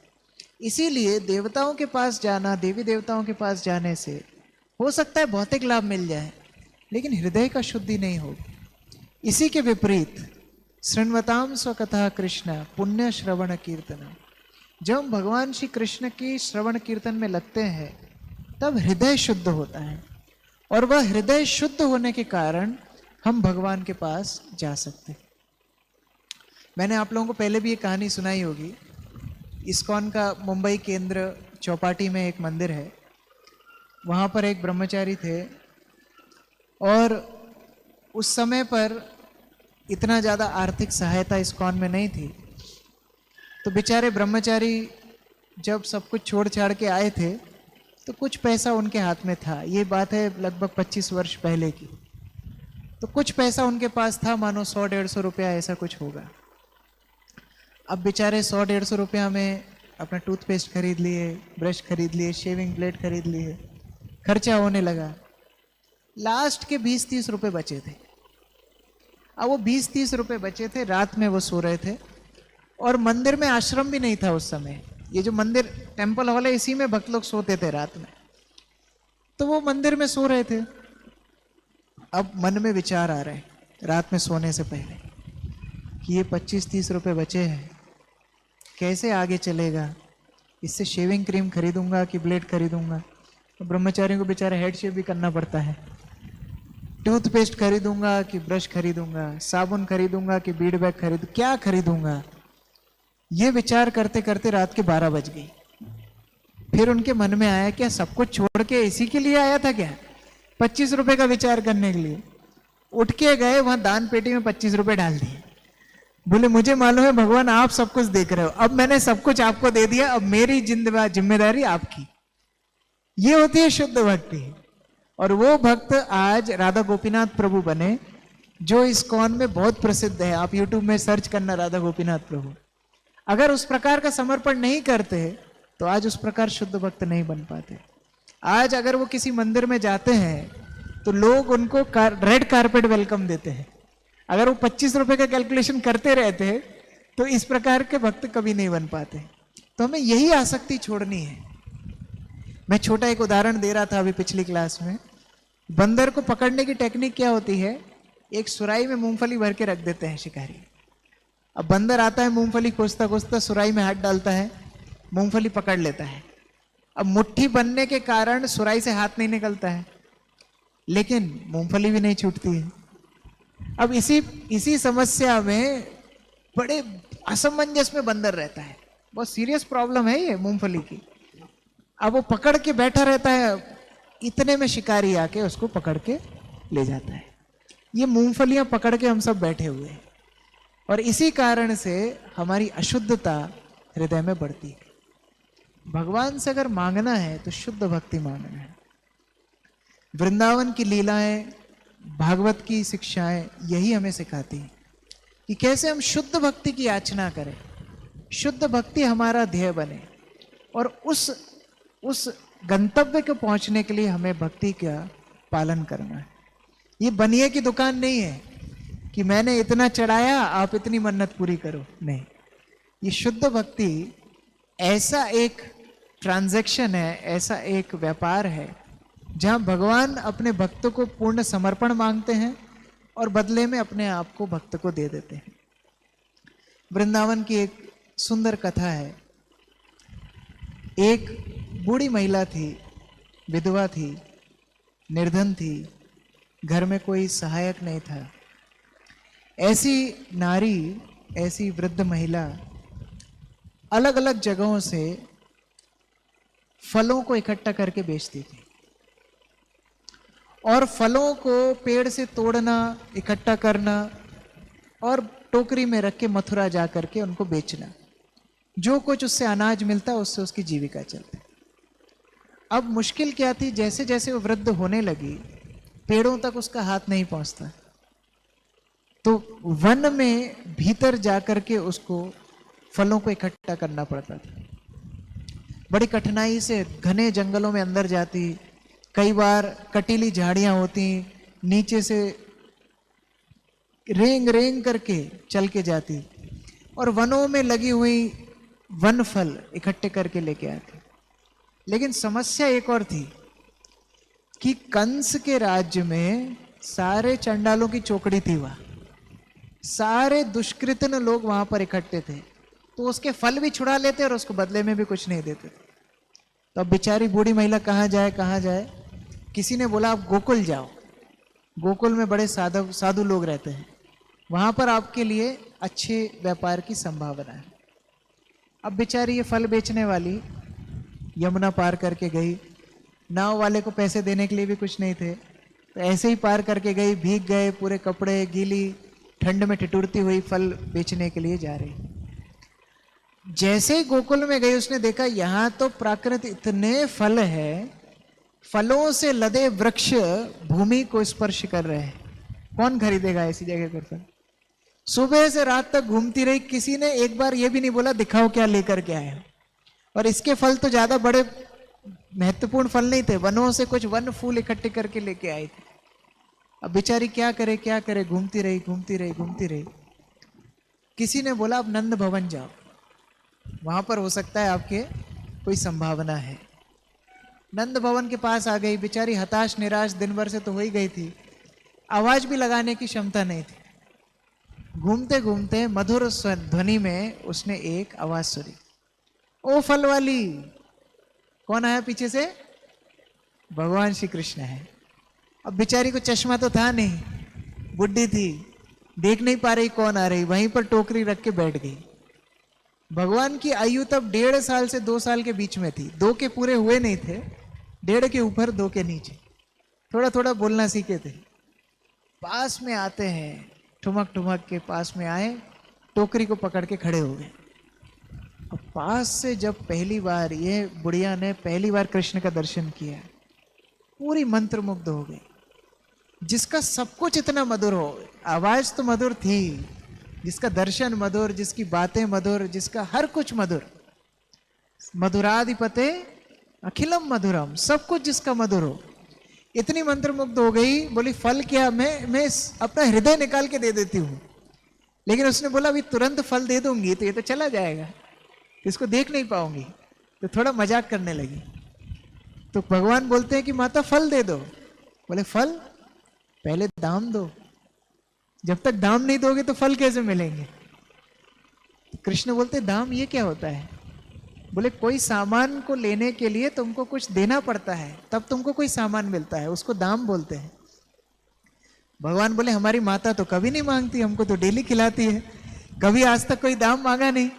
इसीलिए देवताओं के पास जाना, देवी देवताओं के पास जाने से हो सकता है भौतिक लाभ मिल जाए, लेकिन हृदय का शुद्धि नहीं होगी। इसी के विपरीत शृण्वताम स्वकथा कृष्ण पुण्य श्रवण कीर्तन, जब हम भगवान श्री कृष्ण की श्रवण कीर्तन में लगते हैं तब हृदय शुद्ध होता है, और वह हृदय शुद्ध होने के कारण हम भगवान के पास जा सकते हैं। मैंने आप लोगों को पहले भी ये कहानी सुनाई होगी। इस्कॉन का मुंबई केंद्र चौपाटी में एक मंदिर है, वहाँ पर एक ब्रह्मचारी थे, और उस समय पर इतना ज़्यादा आर्थिक सहायता इस्कॉन में नहीं थी। तो बेचारे ब्रह्मचारी जब सब कुछ छोड़ छाड़ के आए थे तो कुछ पैसा उनके हाथ में था। ये बात है लगभग 25 वर्ष पहले की। तो कुछ पैसा उनके पास था, मानो 100-150 रुपया ऐसा कुछ होगा। अब बेचारे 100-150 रुपया में अपना टूथपेस्ट खरीद लिए, ब्रश खरीद लिए, शेविंग ब्लेड खरीद लिए, खर्चा होने लगा। लास्ट के 20-30 रुपये बचे थे। अब वो 20-30 रुपये बचे थे, रात में वो सो रहे थे, और मंदिर में आश्रम भी नहीं था उस समय। ये जो मंदिर टेम्पल हॉल है, इसी में भक्त लोग सोते थे रात में। तो वो मंदिर में सो रहे थे। अब मन में विचार आ रहे हैं रात में सोने से पहले कि ये 25-30 रुपये बचे हैं, कैसे आगे चलेगा, इससे शेविंग क्रीम खरीदूंगा कि ब्लेड खरीदूंगा, ब्रह्मचारियों को बेचारे हेड शेव भी करना पड़ता है। टूथपेस्ट खरीदूंगा कि ब्रश खरीदूंगा, साबुन खरीदूंगा कि बीड बैग खरीदूं, क्या खरीदूंगा, ये विचार करते करते रात के 12 बज गई। फिर उनके मन में आया क्या सब कुछ छोड़ के इसी के लिए आया था क्या, 25 रुपए का विचार करने के लिए। उठ के गए, वहां दान पेटी में 25 रुपए डाल दिए। बोले मुझे मालूम है भगवान आप सब कुछ देख रहे हो, अब मैंने सब कुछ आपको दे दिया, अब मेरी जिम्मेदारी आपकी। ये होती है शुद्ध भक्ति। और वो भक्त आज राधा गोपीनाथ प्रभु बने, जो इस्कॉन में बहुत प्रसिद्ध है। आप यूट्यूब में सर्च करना राधा गोपीनाथ प्रभु। अगर उस प्रकार का समर्पण नहीं करते तो आज उस प्रकार शुद्ध भक्त नहीं बन पाते। आज अगर वो किसी मंदिर में जाते हैं तो लोग उनको रेड कारपेट वेलकम देते हैं। अगर वो 25 रुपए का कैलकुलेशन करते रहते तो इस प्रकार के भक्त कभी नहीं बन पाते। तो हमें यही आसक्ति छोड़नी है। मैं छोटा एक उदाहरण दे रहा था अभी पिछली क्लास में। बंदर को पकड़ने की टेक्निक क्या होती है, एक सुराई में मूंगफली भर के रख देते हैं शिकारी। अब बंदर आता है, मूंगफली खोजता खोजता सुराई में हाथ डालता है, मूंगफली पकड़ लेता है। अब मुट्ठी बनने के कारण सुराई से हाथ नहीं निकलता है, लेकिन मूंगफली भी नहीं छूटती है। अब इसी समस्या में बड़े असमंजस में बंदर रहता है। बहुत सीरियस प्रॉब्लम है ये मूंगफली की। अब वो पकड़ के बैठा रहता है, इतने में शिकारी आके उसको पकड़ के ले जाता है। ये मूंगफलियां पकड़ के हम सब बैठे हुए हैं, और इसी कारण से हमारी अशुद्धता हृदय में बढ़ती है। भगवान से अगर मांगना है तो शुद्ध भक्ति मांगना है। वृंदावन की लीलाएं, भागवत की शिक्षाएं यही हमें सिखाती हैं कि कैसे हम शुद्ध भक्ति की याचना करें, शुद्ध भक्ति हमारा ध्येय बने, और उस गंतव्य को पहुंचने के लिए हमें भक्ति का पालन करना है। ये बनिए की दुकान नहीं है कि मैंने इतना चढ़ाया आप इतनी मन्नत पूरी करो, नहीं। ये शुद्ध भक्ति ऐसा एक ट्रांजैक्शन है, ऐसा एक व्यापार है जहां भगवान अपने भक्तों को पूर्ण समर्पण मांगते हैं और बदले में अपने आप को भक्त को दे देते हैं। वृंदावन की एक सुंदर कथा है। एक बूढ़ी महिला थी, विधवा थी, निर्धन थी, घर में कोई सहायक नहीं था। ऐसी नारी, ऐसी वृद्ध महिला अलग अलग जगहों से फलों को इकट्ठा करके बेचती थी, और फलों को पेड़ से तोड़ना, इकट्ठा करना और टोकरी में रख के मथुरा जा करके उनको बेचना। जो कुछ उससे अनाज मिलता उससे उसकी जीविका चलती। अब मुश्किल क्या थी, जैसे जैसे वो वृद्ध होने लगी पेड़ों तक उसका हाथ नहीं पहुंचता, तो वन में भीतर जाकर के उसको फलों को इकट्ठा करना पड़ता था। बड़ी कठिनाई से घने जंगलों में अंदर जाती, कई बार कटीली झाड़ियां होती, नीचे से रेंग रेंग करके चल के जाती, और वनों में लगी हुई वन फल इकट्ठे करके लेके आती। लेकिन समस्या एक और थी कि कंस के राज्य में सारे चंडालों की चौकड़ी थी, वहां सारे दुष्कृतन लोग वहां पर इकट्ठे थे, तो उसके फल भी छुड़ा लेते और उसको बदले में भी कुछ नहीं देते थे। तो अब बेचारी बूढ़ी महिला कहाँ जाए कहाँ जाए। किसी ने बोला आप गोकुल जाओ, गोकुल में बड़े साधु लोग रहते हैं, वहां पर आपके लिए अच्छे व्यापार की संभावना है। अब बेचारी ये फल बेचने वाली यमुना पार करके गई। नाव वाले को पैसे देने के लिए भी कुछ नहीं थे, तो ऐसे ही पार करके गई, भीग गए, पूरे कपड़े गीली, ठंड में ठिठुरती हुई फल बेचने के लिए जा रही। जैसे ही गोकुल में गई उसने देखा यहाँ तो प्राकृत इतने फल है, फलों से लदे वृक्ष भूमि को स्पर्श कर रहे हैं। कौन खरीदेगा ऐसी जगह पर फल। सुबह से रात तक घूमती रही, किसी ने एक बार ये भी नहीं बोला दिखाओ क्या लेकर के आए। और इसके फल तो ज्यादा बड़े महत्वपूर्ण फल नहीं थे, वनों से कुछ वन फूल इकट्ठे करके लेके आए थे। अब बेचारी क्या करे क्या करे, घूमती रही घूमती रही घूमती रही। किसी ने बोला अब नंद भवन जाओ, वहां पर हो सकता है आपके कोई संभावना है। नंद भवन के पास आ गई, बेचारी हताश निराश दिन भर से तो हो ही गई थी, आवाज भी लगाने की क्षमता नहीं थी। घूमते घूमते मधुर ध्वनि में उसने एक आवाज सुनी, ओ फल वाली। कौन आया पीछे से? भगवान श्री कृष्ण है। अब बेचारी को चश्मा तो था नहीं, बुढ़ी थी, देख नहीं पा रही कौन आ रही, वहीं पर टोकरी रख के बैठ गई। भगवान की आयु तब 1.5 साल से 2 साल के बीच में थी, 2 के पूरे हुए नहीं थे, 1.5 के ऊपर 2 के नीचे, थोड़ा थोड़ा बोलना सीखे थे। पास में आते हैं, ठुमक ठुमक के पास में आए, टोकरी को पकड़ के खड़े हो गए। और पास से जब पहली बार ये बुढ़िया ने पहली बार कृष्ण का दर्शन किया, पूरी मंत्रमुग्ध हो गई। जिसका सब कुछ इतना मधुर हो, आवाज तो मधुर थी, जिसका दर्शन मधुर, जिसकी बातें मधुर, जिसका हर कुछ मधुर, मधुराधिपते अखिलम मधुरम, सब कुछ जिसका मधुर हो, इतनी मंत्रमुग्ध हो गई। बोली फल क्या, मैं अपना हृदय निकाल के दे देती हूँ। लेकिन उसने बोला अभी तुरंत फल दे दूंगी तो ये तो चला जाएगा, इसको देख नहीं पाऊंगी, तो थोड़ा मजाक करने लगी। तो भगवान बोलते हैं कि माता फल दे दो। बोले फल, पहले दाम दो, जब तक दाम नहीं दोगे तो फल कैसे मिलेंगे। तो कृष्ण बोलते दाम ये क्या होता है। बोले कोई सामान को लेने के लिए तुमको कुछ देना पड़ता है, तब तुमको कोई सामान मिलता है, उसको दाम बोलते हैं। भगवान बोले हमारी माता तो कभी नहीं मांगती, हमको तो डेली खिलाती है, कभी आज तक कोई दाम मांगा नहीं।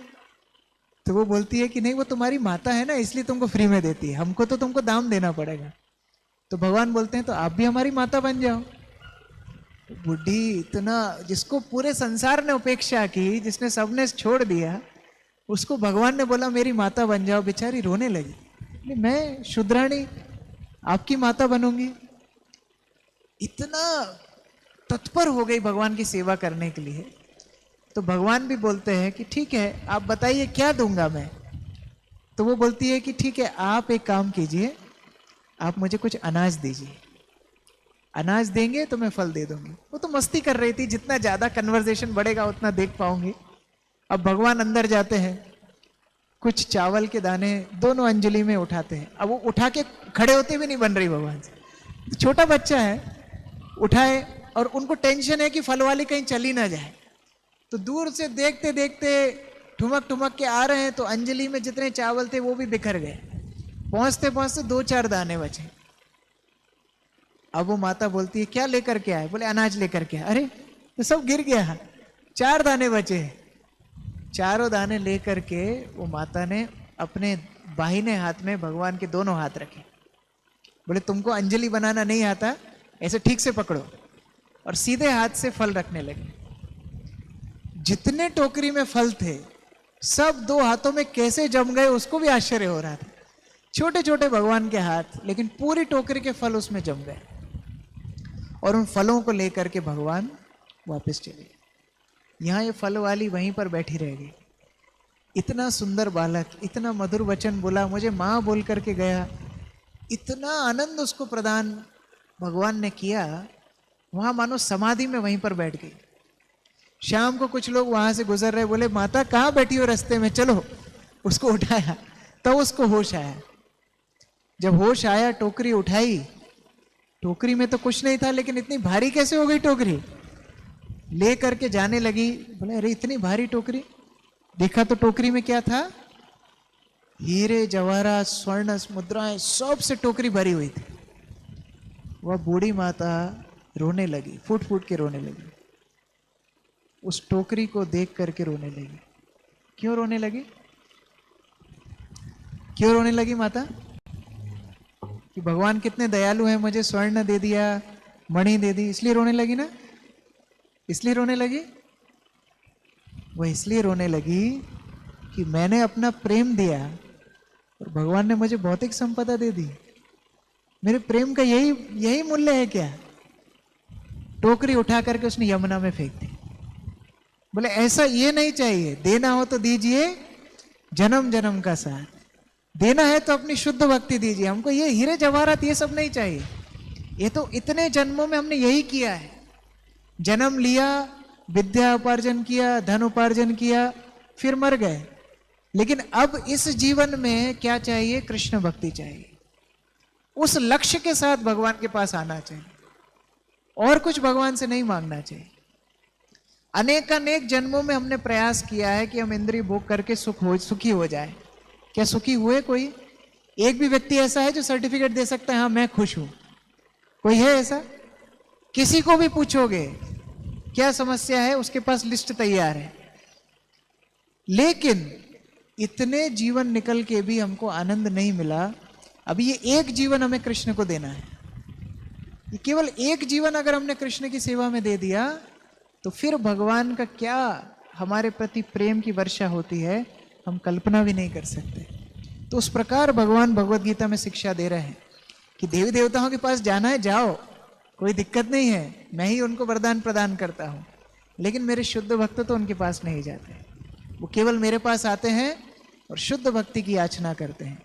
तो वो बोलती है कि नहीं, वो तुम्हारी माता है ना, इसलिए तुमको फ्री में देती है, हमको तो तुमको दाम देना पड़ेगा। तो भगवान बोलते हैं तो आप भी हमारी माता बन जाओ। बुढ़ी इतना, जिसको पूरे संसार ने उपेक्षा की, जिसने सबने छोड़ दिया, उसको भगवान ने बोला मेरी माता बन जाओ, बेचारी रोने लगी। मैं शूद्राणी आपकी माता बनूंगी। इतना तत्पर हो गई भगवान की सेवा करने के लिए। तो भगवान भी बोलते हैं कि ठीक है, आप बताइए क्या दूंगा मैं। तो वो बोलती है कि ठीक है, आप एक काम कीजिए, आप मुझे कुछ अनाज दीजिए, अनाज देंगे तो मैं फल दे दूंगी। वो तो मस्ती कर रही थी, जितना ज्यादा कन्वर्सेशन बढ़ेगा उतना देख पाऊंगी। अब भगवान अंदर जाते हैं, कुछ चावल के दाने दोनों अंजलि में उठाते हैं। अब वो उठा के खड़े होते भी नहीं बन रही भगवान से। छोटा बच्चा है, उठाए, और उनको टेंशन है कि फल वाली कहीं चली ना जाए। तो दूर से देखते देखते ठुमक ठुमक के आ रहे हैं, तो अंजलि में जितने चावल थे वो भी बिखर गए। पहुंचते पहुंचते 2-4 दाने बचे। अब वो माता बोलती है क्या लेकर के आए। बोले अनाज लेकर के आए। अरे तो सब गिर गया, 4 दाने बचे। चारों दाने लेकर के वो माता ने अपने बाहिने हाथ में भगवान के दोनों हाथ रखे। बोले तुमको अंजलि बनाना नहीं आता, ऐसे ठीक से पकड़ो, और सीधे हाथ से फल रखने लगे। जितने टोकरी में फल थे सब 2 हाथों में कैसे जम गए, उसको भी आश्चर्य हो रहा था। छोटे छोटे भगवान के हाथ, लेकिन पूरी टोकरी के फल उसमें जम गए। और उन फलों को लेकर के भगवान वापस चले। यहाँ ये फल वाली वहीं पर बैठी रह गई। इतना सुंदर बालक, इतना मधुर वचन बोला, मुझे माँ बोल करके गया, इतना आनंद उसको प्रदान भगवान ने किया। वहाँ मानो समाधि में वहीं पर बैठ गई। शाम को कुछ लोग वहाँ से गुजर रहे, बोले माता कहाँ बैठी हो रास्ते में, चलो। उसको उठाया, तब उसको होश आया। जब होश आया, टोकरी उठाई, टोकरी में तो कुछ नहीं था, लेकिन इतनी भारी कैसे हो गई टोकरी। ले करके जाने लगी। बोले अरे इतनी भारी टोकरी। देखा तो टोकरी में क्या था, हीरे जवाहरात स्वर्ण मुद्राएं सब से टोकरी भरी हुई थी। वह बूढ़ी माता रोने लगी, फूट फूट के रोने लगी। उस टोकरी को देख करके रोने लगी। क्यों रोने लगी, क्यों रोने लगी माता? कि भगवान कितने दयालु हैं, मुझे स्वर्ण दे दिया, मणि दे दी, इसलिए रोने लगी ना। इसलिए रोने लगी, वह इसलिए रोने लगी कि मैंने अपना प्रेम दिया और भगवान ने मुझे भौतिक संपदा दे दी। मेरे प्रेम का यही मूल्य है क्या? टोकरी उठा करके उसने यमुना में फेंक दी। बोले ऐसा ये नहीं चाहिए, देना हो तो दीजिए जन्म जन्म का साथ, देना है तो अपनी शुद्ध भक्ति दीजिए, हमको ये हीरे जवाहरात ये सब नहीं चाहिए। ये तो इतने जन्मों में हमने यही किया है, जन्म लिया, विद्या उपार्जन किया, धन उपार्जन किया, फिर मर गए। लेकिन अब इस जीवन में क्या चाहिए? कृष्ण भक्ति चाहिए। उस लक्ष्य के साथ भगवान के पास आना चाहिए, और कुछ भगवान से नहीं मांगना चाहिए। अनेक जन्मों में हमने प्रयास किया है कि हम इंद्रिय भोग करके सुखी हो जाए। क्या सुखी हुए कोई? एक भी व्यक्ति ऐसा है जो सर्टिफिकेट दे सकता है हाँ मैं खुश हूं? कोई है ऐसा? किसी को भी पूछोगे क्या समस्या है, उसके पास लिस्ट तैयार है। लेकिन इतने जीवन निकल के भी हमको आनंद नहीं मिला। अभी ये एक जीवन हमें कृष्ण को देना है। ये केवल एक जीवन अगर हमने कृष्ण की सेवा में दे दिया तो फिर भगवान का क्या हमारे प्रति प्रेम की वर्षा होती है, हम कल्पना भी नहीं कर सकते। तो उस प्रकार भगवान भगवत गीता में शिक्षा दे रहे हैं कि देवी देवताओं के पास जाना है जाओ, कोई दिक्कत नहीं है, मैं ही उनको वरदान प्रदान करता हूं। लेकिन मेरे शुद्ध भक्त तो उनके पास नहीं जाते, वो केवल मेरे पास आते हैं और शुद्ध भक्ति की याचना करते हैं।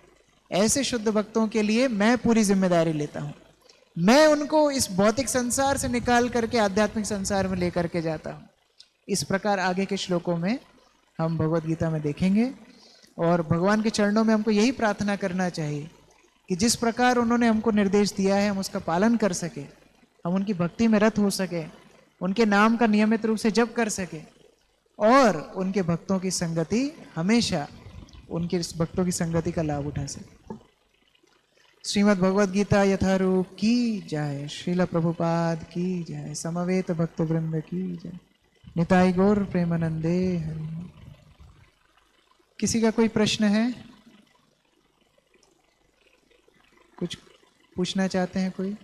ऐसे शुद्ध भक्तों के लिए मैं पूरी जिम्मेदारी लेता हूं। मैं उनको इस भौतिक संसार से निकाल करके आध्यात्मिक संसार में लेकर के जाता हूं। इस प्रकार आगे के श्लोकों में हम भगवत गीता में देखेंगे। और भगवान के चरणों में हमको यही प्रार्थना करना चाहिए कि जिस प्रकार उन्होंने हमको निर्देश दिया है हम उसका पालन कर सके, हम उनकी भक्ति में रत हो सके, उनके नाम का नियमित रूप से जप कर सके और उनके भक्तों की संगति, हमेशा उनके भक्तों की संगति का लाभ उठा सके। श्रीमद् भगवद गीता यथारूप की जय। श्रील प्रभुपाद की जय। समवेत भक्त वृंद की जय। निताई गौर प्रेमानंदे हरि। किसी का कोई प्रश्न है? कुछ पूछना चाहते हैं कोई?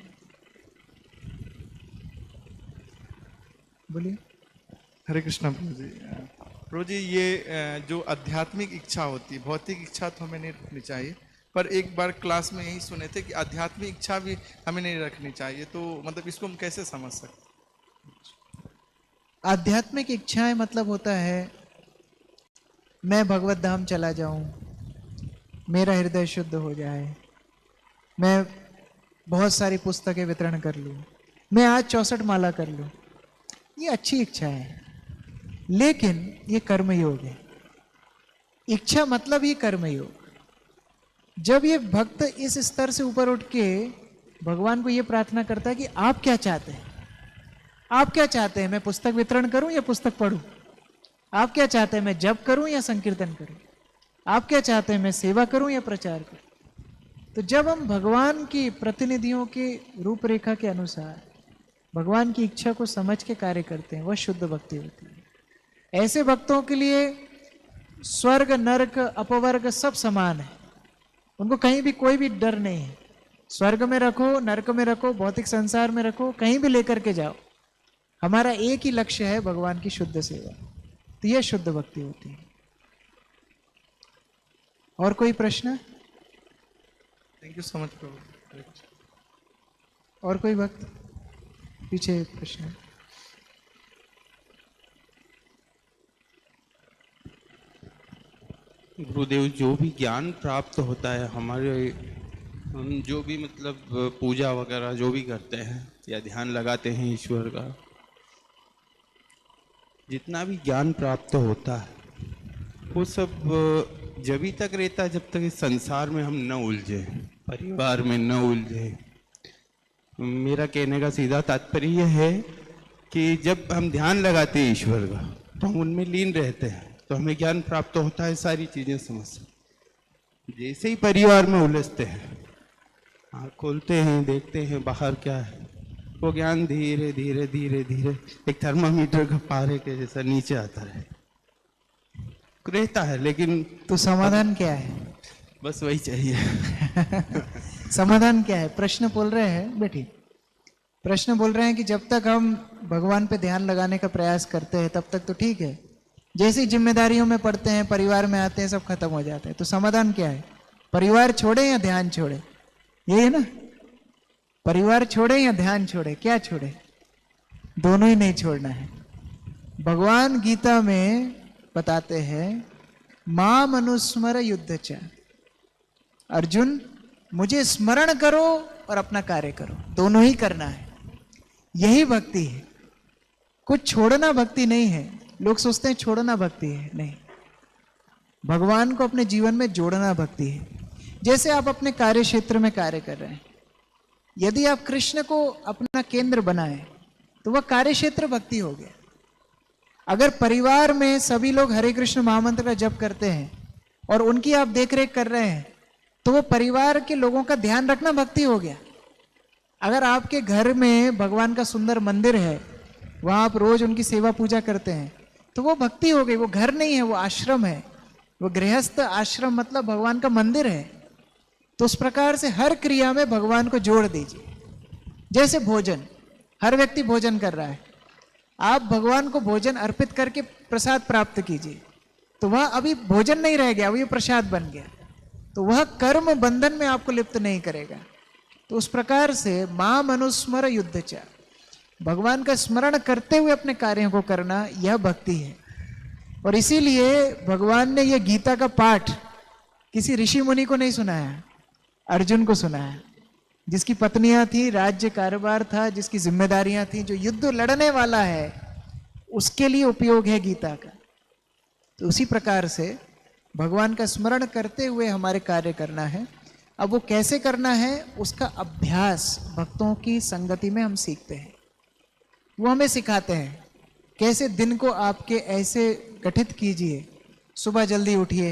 बोलिए। हरे कृष्णा प्रभु जी। प्रभु जी, ये जो आध्यात्मिक इच्छा होती है, भौतिक इच्छा तो हमें नहीं रखनी चाहिए, पर एक बार क्लास में यही सुने थे कि आध्यात्मिक इच्छा भी हमें नहीं रखनी चाहिए। तो मतलब इसको हम कैसे समझ सकते? आध्यात्मिक इच्छाएं मतलब होता है मैं भगवत धाम चला जाऊं, मेरा हृदय शुद्ध हो जाए, मैं बहुत सारी पुस्तकें वितरण कर लूं, मैं आज 64 माला कर लूं। ये अच्छी इच्छा है, लेकिन ये कर्मयोग है। इच्छा मतलब ही कर्मयोग। जब ये भक्त इस स्तर से ऊपर उठ के भगवान को ये प्रार्थना करता है कि आप क्या चाहते हैं, आप क्या चाहते हैं, मैं पुस्तक वितरण करूं या पुस्तक पढ़ूं? आप क्या चाहते हैं, मैं जप करूं या संकीर्तन करूं? आप क्या चाहते हैं, मैं सेवा करूं या प्रचार करूं? तो जब हम भगवान की प्रतिनिधियों के रूपरेखा के अनुसार भगवान की इच्छा को समझ के कार्य करते हैं, वह शुद्ध भक्ति होती है। ऐसे भक्तों के लिए स्वर्ग नरक अपवर्ग सब समान है, उनको कहीं भी कोई भी डर नहीं है। स्वर्ग में रखो, नरक में रखो, भौतिक संसार में रखो, कहीं भी लेकर के जाओ, हमारा एक ही लक्ष्य है, भगवान की शुद्ध सेवा। तो यह शुद्ध भक्ति होती है। और कोई प्रश्न? थैंक यू सो मच प्रभु। और कोई भक्त? पीछे एक प्रश्न है। गुरुदेव, जो भी ज्ञान प्राप्त होता है हमारे, हम जो भी मतलब पूजा वगैरह जो भी करते हैं या ध्यान लगाते हैं ईश्वर का, जितना भी ज्ञान प्राप्त होता है वो सब जब तक रहता है जब तक इस संसार में हम न उलझे, परिवार में न उलझे। मेरा कहने का सीधा तात्पर्य यह है कि जब हम ध्यान लगाते हैं ईश्वर का तो हम उनमें लीन रहते हैं, तो हमें ज्ञान प्राप्त होता है, सारी चीजें समझते। जैसे ही परिवार में उलझते हैं, आँख खोलते हैं, देखते हैं बाहर क्या है, वो ज्ञान धीरे धीरे धीरे धीरे एक थर्मामीटर का पारे के जैसा नीचे आता रहता है। लेकिन तो समाधान क्या है? बस वही चाहिए। समाधान क्या है? प्रश्न बोल रहे हैं बेटी, प्रश्न बोल रहे हैं कि जब तक हम भगवान पे ध्यान लगाने का प्रयास करते हैं तब तक तो ठीक है, जैसी जिम्मेदारियों में पड़ते हैं, परिवार में आते हैं, सब खत्म हो जाते हैं। तो समाधान क्या है? परिवार छोड़े या ध्यान छोड़े? यही है ना, परिवार छोड़े या ध्यान छोड़े? क्या छोड़े? दोनों ही नहीं छोड़ना है। भगवान गीता में बताते हैं माम अनुस्मर युद्धच। अर्जुन, मुझे स्मरण करो और अपना कार्य करो, दोनों ही करना है। यही भक्ति है, कुछ छोड़ना भक्ति नहीं है। लोग सोचते हैं छोड़ना भक्ति है, नहीं, भगवान को अपने जीवन में जोड़ना भक्ति है। जैसे आप अपने कार्य क्षेत्र में कार्य कर रहे हैं, यदि आप कृष्ण को अपना केंद्र बनाए तो वह कार्य क्षेत्र भक्ति हो गया। अगर परिवार में सभी लोग हरे कृष्ण महामंत्र का जप करते हैं और उनकी आप देखरेख कर रहे हैं तो वो परिवार के लोगों का ध्यान रखना भक्ति हो गया। अगर आपके घर में भगवान का सुंदर मंदिर है, वहां आप रोज उनकी सेवा पूजा करते हैं, तो वो भक्ति हो गई। वो घर नहीं है, वो आश्रम है। वो गृहस्थ आश्रम मतलब भगवान का मंदिर है। तो उस प्रकार से हर क्रिया में भगवान को जोड़ दीजिए। जैसे भोजन, हर व्यक्ति भोजन कर रहा है, आप भगवान को भोजन अर्पित करके प्रसाद प्राप्त कीजिए, तो वह अभी भोजन नहीं रह गया, वो ये प्रसाद बन गया। तो वह कर्म बंधन में आपको लिप्त नहीं करेगा। तो उस प्रकार से माम अनुस्मर युद्धचा, भगवान का स्मरण करते हुए अपने कार्यों को करना, यह भक्ति है। और इसीलिए भगवान ने यह गीता का पाठ किसी ऋषि मुनि को नहीं सुनाया, अर्जुन को सुनाया, जिसकी पत्नियां थी, राज्य कारोबार था, जिसकी जिम्मेदारियां थी, जो युद्ध लड़ने वाला है, उसके लिए उपयोग है गीता का। तो उसी प्रकार से भगवान का स्मरण करते हुए हमारे कार्य करना है। अब वो कैसे करना है, उसका अभ्यास भक्तों की संगति में हम सीखते हैं। वो हमें सिखाते हैं कैसे दिन को आपके ऐसे गठित कीजिए, सुबह जल्दी उठिए,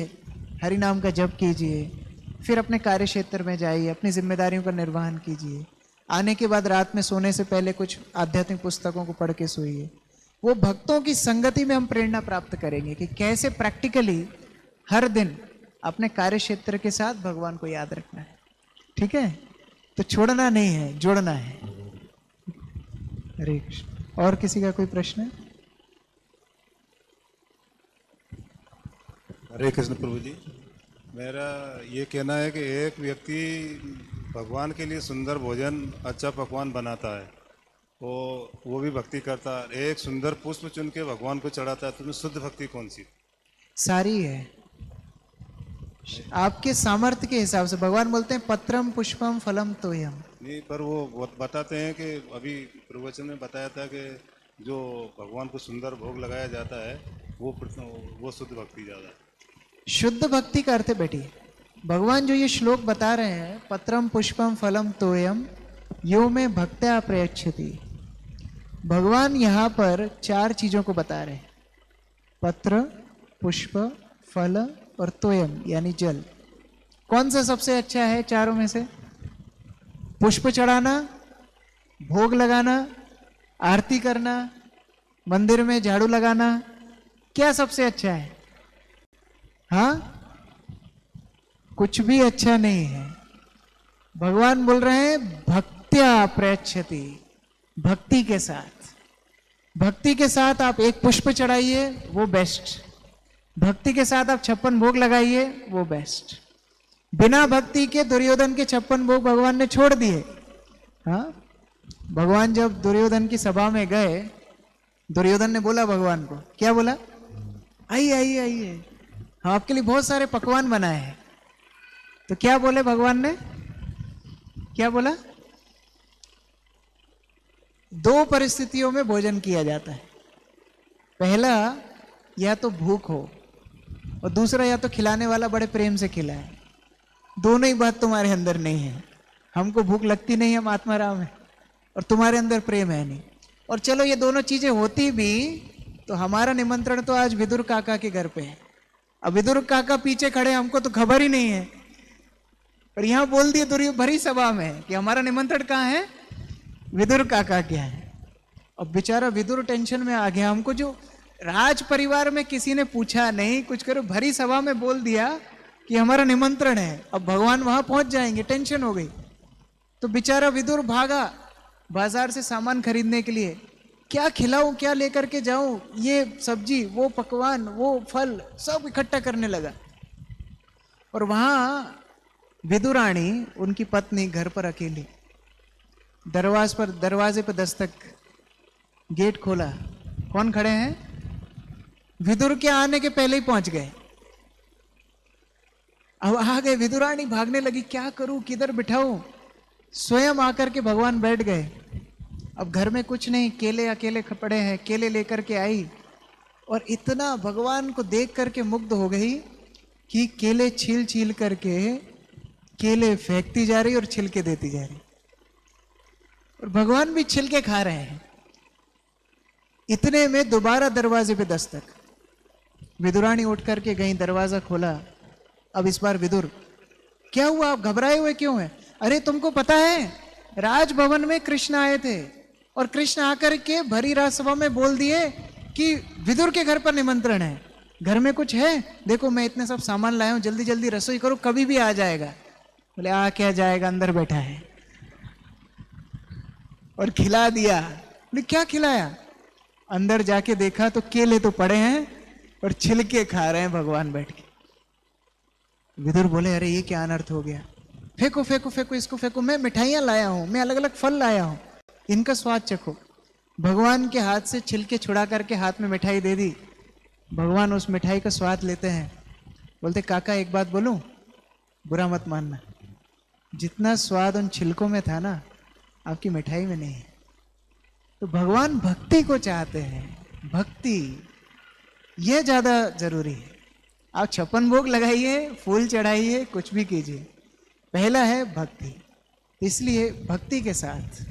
हरि नाम का जप कीजिए, फिर अपने कार्य क्षेत्र में जाइए, अपनी जिम्मेदारियों का निर्वहन कीजिए, आने के बाद रात में सोने से पहले कुछ आध्यात्मिक पुस्तकों को पढ़ के सोइए। वो भक्तों की संगति में हम प्रेरणा प्राप्त करेंगे कि कैसे प्रैक्टिकली हर दिन अपने कार्य क्षेत्र के साथ भगवान को याद रखना है। ठीक है, तो छोड़ना नहीं है, जोड़ना है। हरे कृष्ण। और किसी का कोई प्रश्न है? हरे कृष्ण प्रभु जी, मेरा ये कहना है कि एक व्यक्ति भगवान के लिए सुंदर भोजन, अच्छा पकवान बनाता है, वो भी भक्ति करता है। एक सुंदर पुष्प चुन के भगवान को चढ़ाता है, तो उसमें शुद्ध भक्ति कौन सी? सारी है। आपके सामर्थ्य के हिसाब से भगवान बोलते हैं पत्रम पुष्पम फलम तोयम। नहीं, पर वो बताते हैं कि अभी प्रवचन में बताया था कि जो भगवान को सुंदर भोग लगाया जाता है वो शुद्ध भक्ति ज्यादा है। शुद्ध भक्ति का अर्थ है बेटी, भगवान जो ये श्लोक बता रहे हैं, पत्रम पुष्पम फलम तोयम यो में भक्त्या प्रयच्छति, भगवान यहाँ पर 4 चीजों को बता रहे हैं, पत्र, पुष्प, फल और तोयम यानी जल। कौन सा सबसे अच्छा है चारों में से? पुष्प चढ़ाना, भोग लगाना, आरती करना, मंदिर में झाड़ू लगाना, क्या सबसे अच्छा है? हाँ, कुछ भी अच्छा नहीं है। भगवान बोल रहे हैं भक्त्या प्रयच्छति, भक्ति के साथ। भक्ति के साथ आप एक पुष्प चढ़ाइए, वो बेस्ट। भक्ति के साथ आप 56 भोग लगाइए, वो बेस्ट। बिना भक्ति के दुर्योधन के 56 भोग भगवान ने छोड़ दिए। हाँ, भगवान जब दुर्योधन की सभा में गए, दुर्योधन ने बोला भगवान को, क्या बोला? आइए आइए आइए, हम आपके लिए बहुत सारे पकवान बनाए हैं। तो क्या बोले भगवान ने? क्या बोला? 2 परिस्थितियों में भोजन किया जाता है। पहला, या तो भूख हो, और दूसरा या तो खिलाने वाला बड़े प्रेम से खिलाए। दोनों ही बात तुम्हारे अंदर नहीं है। हमको भूख लगती नहीं, हम आत्माराम है, और तुम्हारे अंदर प्रेम है नहीं। और चलो ये दोनों चीजें होती भी, तो हमारा निमंत्रण तो आज विदुर काका के घर पे है। अब विदुर काका पीछे खड़े, हमको तो खबर ही नहीं है, और यहां बोल दिए दुर्योधन भरी सभा में कि हमारा निमंत्रण कहाँ है? विदुर काका क्या है। अब बेचारा विदुर टेंशन में आ गया। हमको जो राज परिवार में किसी ने पूछा नहीं, कुछ करो, भरी सभा में बोल दिया कि हमारा निमंत्रण है, अब भगवान वहां पहुंच जाएंगे, टेंशन हो गई। तो बेचारा विदुर भागा बाजार से सामान खरीदने के लिए, क्या खिलाऊं, क्या लेकर के जाऊं, ये सब्जी, वो पकवान, वो फल, सब इकट्ठा करने लगा। और वहां विदुरानी, उनकी पत्नी, घर पर अकेली, दरवाजे पर दस्तक, गेट खोला, कौन खड़े हैं? विदुर के आने के पहले ही पहुंच गए। अब आ गए, विदुरानी भागने लगी, क्या करूं, किधर बिठाऊं? स्वयं आकर के भगवान बैठ गए। अब घर में कुछ नहीं, केले अकेले पड़े हैं, केले लेकर के आई, और इतना भगवान को देख करके मुग्ध हो गई कि केले छील छील करके केले फेंकती जा रही और छिलके देती जा रही, और भगवान भी छिलके खा रहे हैं। इतने में दोबारा दरवाजे पे दस्तक, विदुरानी उठ करके गई, दरवाजा खोला। अब इस बार विदुर क्या हुआ, आप घबराए हुए क्यों हैं? अरे तुमको पता है राजभवन में कृष्ण आए थे और कृष्ण आकर के भरी राजसभा में बोल दिए कि विदुर के घर पर निमंत्रण है, घर में कुछ है, देखो मैं इतने सब सामान लाया हूं, जल्दी जल्दी रसोई करो, कभी भी आ जाएगा। बोले आ क्या जाएगा, अंदर बैठा है। और खिला दिया। बोले क्या खिलाया? अंदर जाके देखा तो केले तो पड़े हैं और छिलके खा रहे हैं भगवान बैठ के। विदुर बोले अरे ये क्या अनर्थ हो गया, फेंको फेंको फेंको इसको फेंको, मैं मिठाइयां लाया हूं, मैं अलग अलग फल लाया हूं, इनका स्वाद चखो। भगवान के हाथ से छिलके छुड़ा करके हाथ में मिठाई दे दी। भगवान उस मिठाई का स्वाद लेते हैं, बोलते काका एक बात बोलूं, बुरा मत मानना, जितना स्वाद उन छिलकों में था ना आपकी मिठाई में नहीं है। तो भगवान भक्ति को चाहते हैं, भक्ति यह ज्यादा जरूरी है। आप 56 भोग लगाइए, फूल चढ़ाइए, कुछ भी कीजिए, पहला है भक्ति, इसलिए भक्ति के साथ।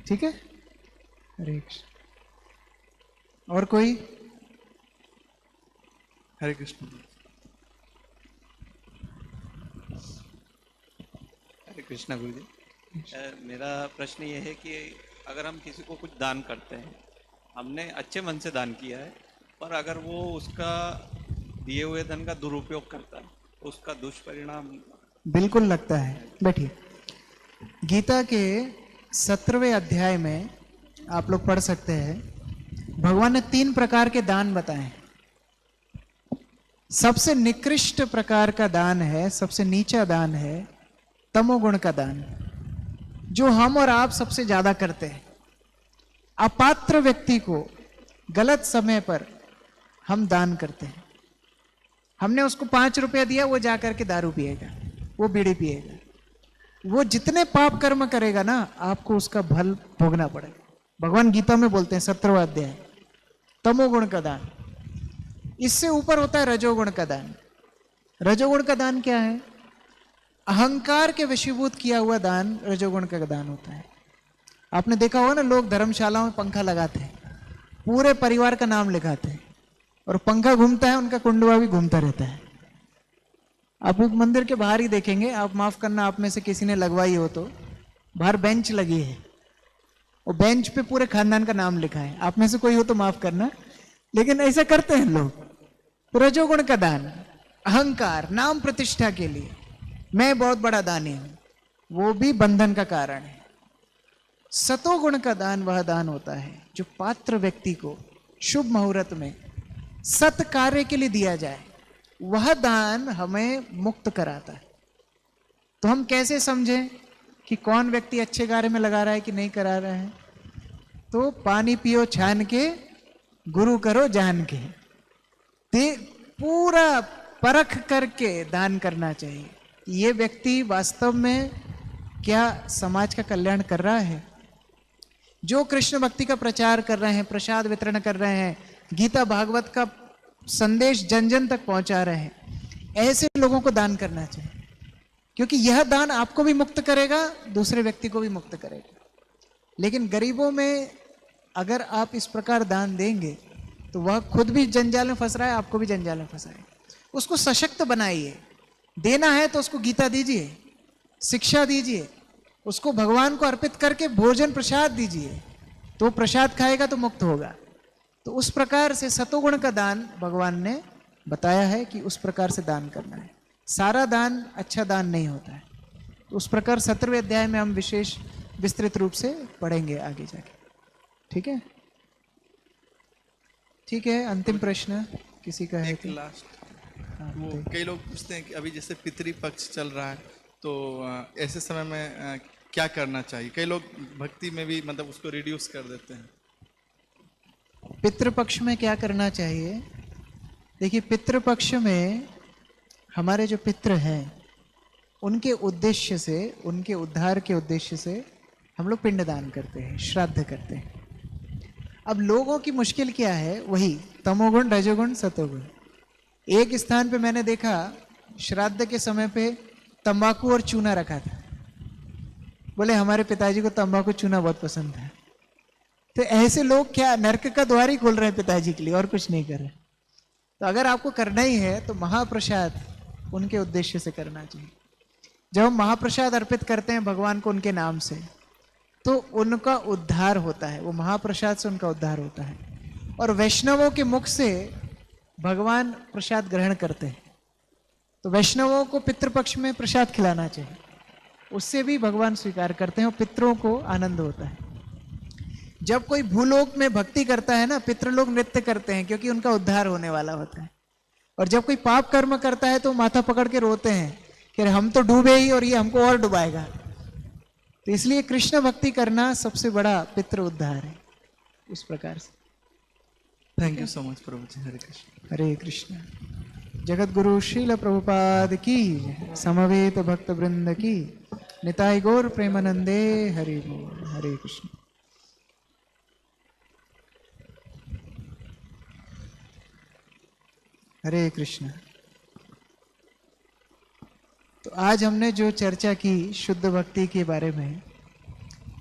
ठीक है, हरे कृष्ण। और कोई? हरे कृष्ण। हरे कृष्णा गुरु जी। मेरा प्रश्न ये है कि अगर हम किसी को कुछ दान करते हैं, हमने अच्छे मन से दान किया है, पर अगर वो उसका दिए हुए धन का दुरुपयोग करता है, तो उसका दुष्परिणाम बिल्कुल लगता है। बैठिए। गीता के 17वें अध्याय में आप लोग पढ़ सकते हैं, भगवान ने 3 प्रकार के दान बताए। सबसे निकृष्ट प्रकार का दान है, सबसे नीचा दान है तमोगुण का दान, जो हम और आप सबसे ज्यादा करते हैं। अपात्र व्यक्ति को गलत समय पर हम दान करते हैं। हमने उसको 5 रुपया दिया, वो जाकर के दारू पिएगा, वो बीड़ी पिएगा, वो जितने पाप कर्म करेगा ना आपको उसका फल भोगना पड़ेगा। भगवान गीता में बोलते हैं 17वां अध्याय, तमोगुण का दान। इससे ऊपर होता है रजोगुण का दान। रजोगुण का दान क्या है? अहंकार के वशीभूत किया हुआ दान रजोगुण का दान होता है। आपने देखा होगा ना, लोग धर्मशालाओं में पंखा लगाते हैं, पूरे परिवार का नाम लिखाते हैं, और पंखा घूमता है, उनका कुंडवा भी घूमता रहता है। आप लोग मंदिर के बाहर ही देखेंगे, आप माफ करना आप में से किसी ने लगवाई हो तो, बाहर बेंच लगी है, और बेंच पे पूरे खानदान का नाम लिखा है। आप में से कोई हो तो माफ करना, लेकिन ऐसा करते हैं लोग। तो रजोगुण का दान, अहंकार, नाम प्रतिष्ठा के लिए मैं बहुत बड़ा दानी हूं, वो भी बंधन का कारण है। सतोगुण का दान वह दान होता है जो पात्र व्यक्ति को शुभ मुहूर्त में सत कार्य के लिए दिया जाए, वह दान हमें मुक्त कराता है। तो हम कैसे समझें कि कौन व्यक्ति अच्छे कार्य में लगा रहा है कि नहीं करा रहा है? तो पानी पियो छान के, गुरु करो जान के, पूरा परख करके दान करना चाहिए। ये व्यक्ति वास्तव में क्या समाज का कल्याण कर रहा है? जो कृष्ण भक्ति का प्रचार कर रहे हैं, प्रसाद वितरण कर रहे हैं, गीता भागवत का संदेश जन जन तक पहुंचा रहे हैं, ऐसे लोगों को दान करना चाहिए, क्योंकि यह दान आपको भी मुक्त करेगा, दूसरे व्यक्ति को भी मुक्त करेगा। लेकिन गरीबों में अगर आप इस प्रकार दान देंगे तो वह खुद भी जंजाल में फंस रहा है, आपको भी जंजाल में फंसाएगा। उसको सशक्त बनाइए। देना है तो उसको गीता दीजिए, शिक्षा दीजिए, उसको भगवान को अर्पित करके भोजन प्रसाद दीजिए, तो प्रसाद खाएगा तो मुक्त होगा। तो उस प्रकार से सतोगुण का दान भगवान ने बताया है कि उस प्रकार से दान करना है। सारा दान अच्छा दान नहीं होता है। तो उस प्रकार 17वें अध्याय में हम विशेष विस्तृत रूप से पढ़ेंगे आगे जाके। ठीक है, ठीक है। अंतिम प्रश्न किसी का है? एक लास्ट, वो कई लोग पूछते हैं कि अभी जैसे पितृपक्ष चल रहा है, तो ऐसे समय में क्या करना चाहिए? कई लोग भक्ति में भी मतलब उसको रिड्यूस कर देते हैं। पितृपक्ष में क्या करना चाहिए? देखिए, पितृपक्ष में हमारे जो पितृ हैं उनके उद्देश्य से, उनके उद्धार के उद्देश्य से हम लोग पिंडदान करते हैं, श्राद्ध करते हैं। अब लोगों की मुश्किल क्या है? वही तमोगुण, रजोगुण, सतोगुण। एक स्थान पे मैंने देखा श्राद्ध के समय पे तंबाकू और चूना रखा था। बोले हमारे पिताजी को तंबाकू चूना बहुत पसंद है। तो ऐसे लोग क्या नरक का द्वार ही खोल रहे हैं पिताजी के लिए, और कुछ नहीं कर रहे। तो अगर आपको करना ही है तो महाप्रसाद उनके उद्देश्य से करना चाहिए। जब हम महाप्रसाद अर्पित करते हैं भगवान को उनके नाम से, तो उनका उद्धार होता है, वो महाप्रसाद से उनका उद्धार होता है। और वैष्णवों के मुख से भगवान प्रसाद ग्रहण करते हैं, तो वैष्णवों को पितृपक्ष में प्रसाद खिलाना चाहिए, उससे भी भगवान स्वीकार करते हैं और पितरों को आनंद होता है। जब कोई भूलोक में भक्ति करता है ना, पितृलोक नृत्य करते हैं क्योंकि उनका उद्धार होने वाला होता है। और जब कोई पाप कर्म करता है तो माथा पकड़ के रोते हैं कि हम तो डूबे ही और ये हमको और डुबाएगा। तो इसलिए कृष्ण भक्ति करना सबसे बड़ा पितृ उद्धार है। उस प्रकार से थैंक यू सो मच प्रभु जी। हरे कृष्ण। हरे कृष्ण। जगत गुरु श्रील प्रभुपाद की जय, समवेत भक्त वृंद की, निताई गौर प्रेमानंदे। हरि बोल। हरे कृष्ण। हरे कृष्ण। तो आज हमने जो चर्चा की शुद्ध भक्ति के बारे में,